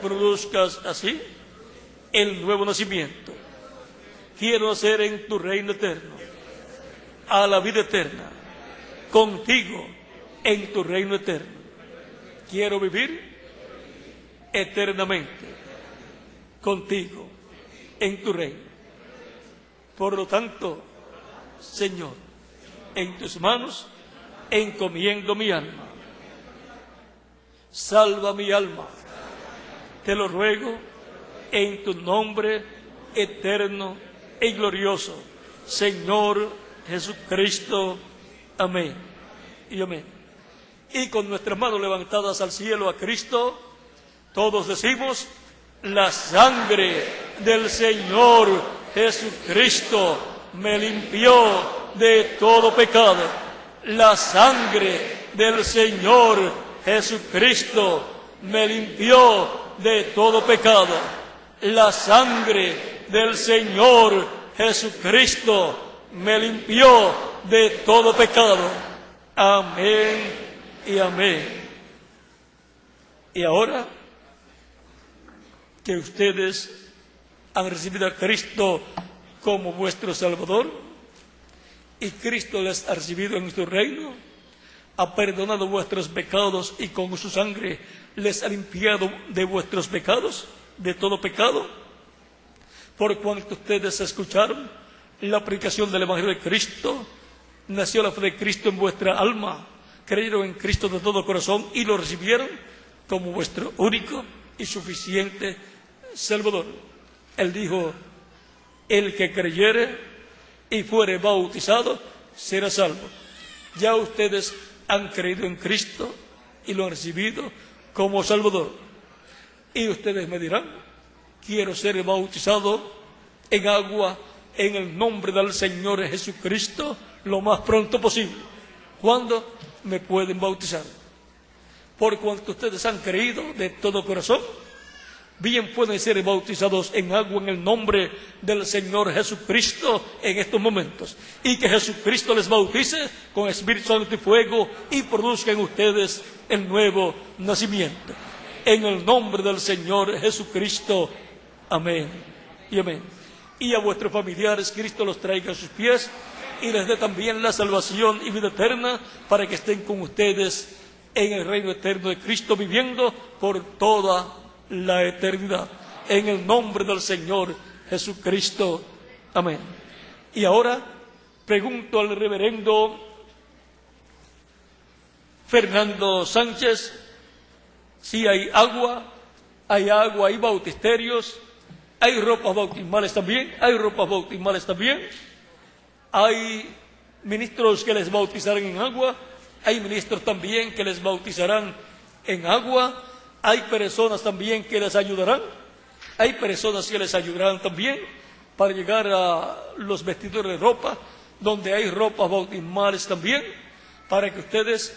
produzcas así el nuevo nacimiento. Quiero nacer en tu reino eterno, a la vida eterna, contigo en tu reino eterno. Quiero vivir eternamente contigo en tu reino. Por lo tanto, Señor, en tus manos encomiendo mi alma. Salva mi alma, te lo ruego en tu nombre eterno y glorioso, Señor Jesucristo. Amén y amén. Y con nuestras manos levantadas al cielo a Cristo, todos decimos: la sangre del Señor Jesucristo me limpió de todo pecado. La sangre del Señor Jesucristo me limpió de todo pecado. La sangre del Señor Jesucristo me limpió de todo pecado. Amén y amén. Y ahora que ustedes han recibido a Cristo como vuestro Salvador y Cristo les ha recibido en su reino, ha perdonado vuestros pecados y con su sangre les ha limpiado de vuestros pecados, de todo pecado, por cuanto ustedes escucharon la predicación del Evangelio de Cristo, nació la fe de Cristo en vuestra alma, creyeron en Cristo de todo corazón y lo recibieron como vuestro único y suficiente Salvador. Él dijo: el que creyere y fuere bautizado será salvo. Ya ustedes han creído en Cristo y lo han recibido como Salvador. Y ustedes me dirán: quiero ser bautizado en agua en el nombre del Señor Jesucristo lo más pronto posible. ¿Cuándo me pueden bautizar? Por cuanto ustedes han creído de todo corazón, bien pueden ser bautizados en agua en el nombre del Señor Jesucristo en estos momentos. Y que Jesucristo les bautice con Espíritu Santo y fuego y produzca en ustedes el nuevo nacimiento. En el nombre del Señor Jesucristo. Amén y amén. Y a vuestros familiares Cristo los traiga a sus pies y les dé también la salvación y vida eterna, para que estén con ustedes en el reino eterno de Cristo, viviendo por toda la eternidad. En el nombre del Señor Jesucristo. Amén. Y ahora pregunto al reverendo Fernando Sánchez si hay agua, hay bautisterios, hay ropas bautismales también, hay ministros que les bautizarán en agua, hay ministros también que les bautizarán en agua, hay personas también que les ayudarán, también para llegar a los vestidores de ropa, donde hay ropas bautismales también, para que ustedes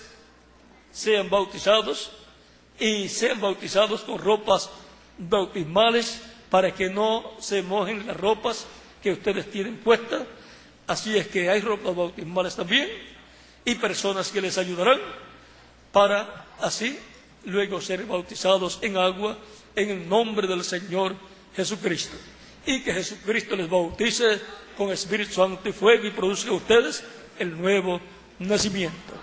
sean bautizados con ropas bautismales, para que no se mojen las ropas que ustedes tienen puestas. Así es que hay ropas bautismales también y personas que les ayudarán para así luego ser bautizados en agua en el nombre del Señor Jesucristo. Y que Jesucristo les bautice con Espíritu Santo y fuego y produzca a ustedes el nuevo nacimiento.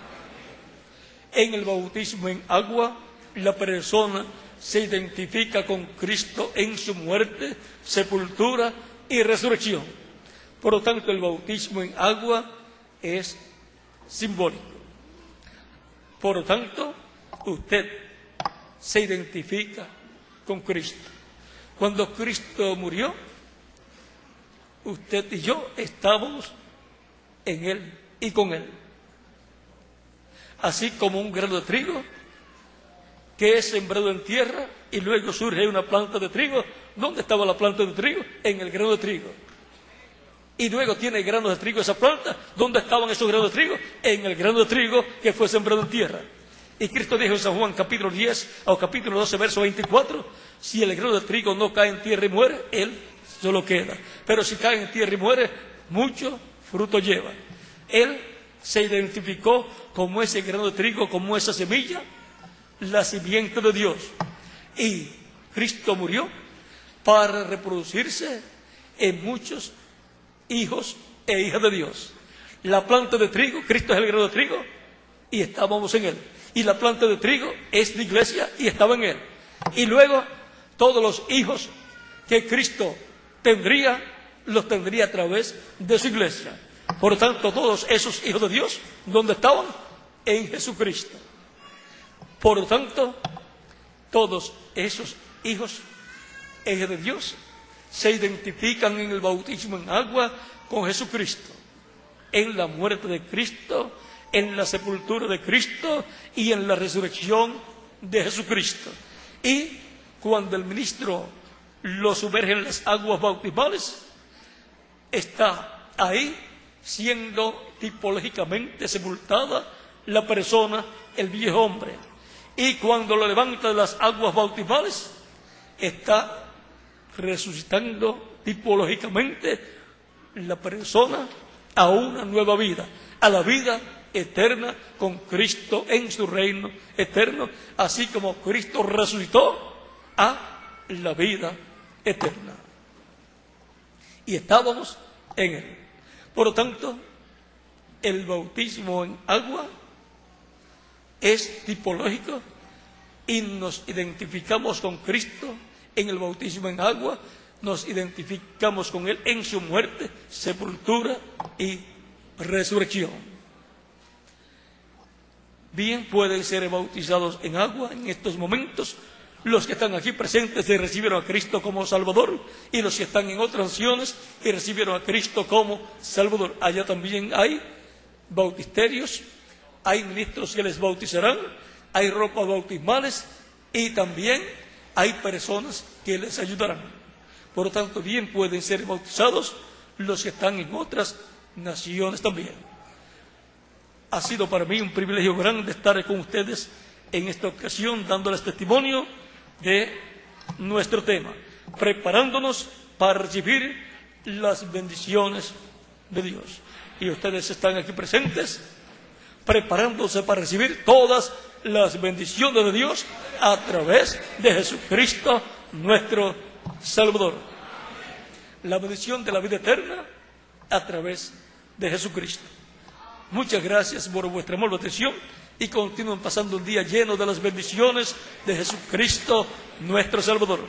En el bautismo en agua, la persona se identifica con Cristo en su muerte, sepultura y resurrección. Por lo tanto, el bautismo en agua es simbólico. Por lo tanto, usted se identifica con Cristo. Cuando Cristo murió, usted y yo estábamos en Él y con Él. Así como un grano de trigo que es sembrado en tierra y luego surge una planta de trigo. ¿Dónde estaba la planta de trigo? En el grano de trigo. Y luego tiene granos de trigo esa planta. ¿Dónde estaban esos granos de trigo? En el grano de trigo que fue sembrado en tierra. Y Cristo dijo en San Juan capítulo 10 o capítulo 12 verso 24: si el grano de trigo no cae en tierra y muere, él solo queda. Pero si cae en tierra y muere, mucho fruto lleva. Él se identificó como ese grano de trigo, como esa semilla, la simiente de Dios. Y Cristo murió para reproducirse en muchos hijos e hijas de Dios. La planta de trigo, Cristo es el grano de trigo y estábamos en Él. Y la planta de trigo es la iglesia y estaba en Él. Y luego todos los hijos que Cristo tendría, los tendría a través de su iglesia. Por lo tanto, todos esos hijos de Dios, ¿dónde estaban? En Jesucristo. Por lo tanto, todos esos hijos de Dios se identifican en el bautismo en agua con Jesucristo, en la muerte de Cristo, en la sepultura de Cristo y en la resurrección de Jesucristo. Y cuando el ministro lo sumerge en las aguas bautismales, está ahí siendo tipológicamente sepultada la persona, el viejo hombre. Y cuando lo levanta de las aguas bautismales, está resucitando tipológicamente la persona a una nueva vida, a la vida eterna con Cristo en su reino eterno, así como Cristo resucitó a la vida eterna. Y estábamos en Él. Por lo tanto, el bautismo en agua es tipológico y nos identificamos con Cristo en el bautismo en agua, nos identificamos con Él en su muerte, sepultura y resurrección. Bien pueden ser bautizados en agua en estos momentos Los que están aquí presentes y recibieron a Cristo como Salvador, y los que están en otras naciones y recibieron a Cristo como Salvador. Allá también hay bautisterios, hay ministros que les bautizarán, hay ropas bautismales y también hay personas que les ayudarán. Por lo tanto, bien pueden ser bautizados los que están en otras naciones también. Ha sido para mí un privilegio grande estar con ustedes en esta ocasión, dándoles testimonio de nuestro tema, preparándonos para recibir las bendiciones de Dios. Y ustedes están aquí presentes, preparándose para recibir todas las bendiciones de Dios a través de Jesucristo, nuestro Salvador. La bendición de la vida eterna a través de Jesucristo. Muchas gracias por vuestra amable atención y continúen pasando un día lleno de las bendiciones de Jesucristo, nuestro Salvador.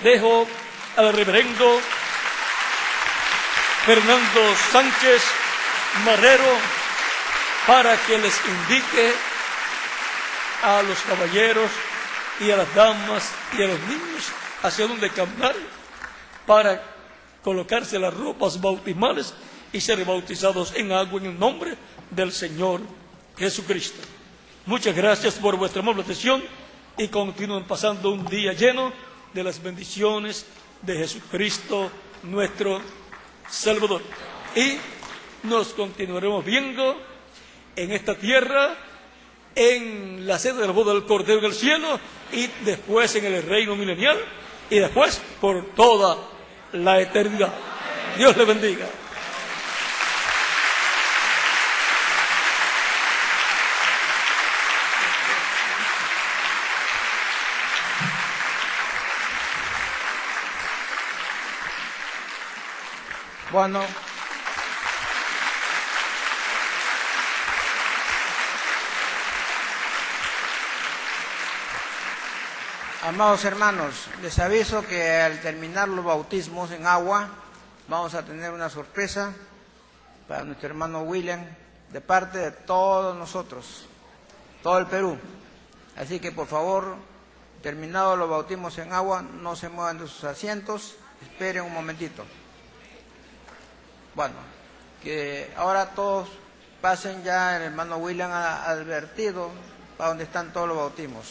Dejo al reverendo Fernando Sánchez Marrero para que les indique a los caballeros y a las damas y a los niños hacia dónde caminar para colocarse las ropas bautismales y ser bautizados en agua en el nombre del Señor Jesucristo. Muchas gracias por vuestra amable atención y continúen pasando un día lleno de las bendiciones de Jesucristo, nuestro Salvador. Y nos continuaremos viendo en esta tierra, en la sede de la boda del Cordero en el cielo, y después en el reino milenial, y después por toda la eternidad. Dios le bendiga. Bueno, amados hermanos, les aviso que al terminar los bautismos en agua, vamos a tener una sorpresa para nuestro hermano William, de parte de todos nosotros, todo el Perú. Así que por favor, terminados los bautismos en agua, no se muevan de sus asientos, esperen un momentito. Bueno, que ahora todos pasen ya, el hermano William ha advertido para donde están todos los bautismos.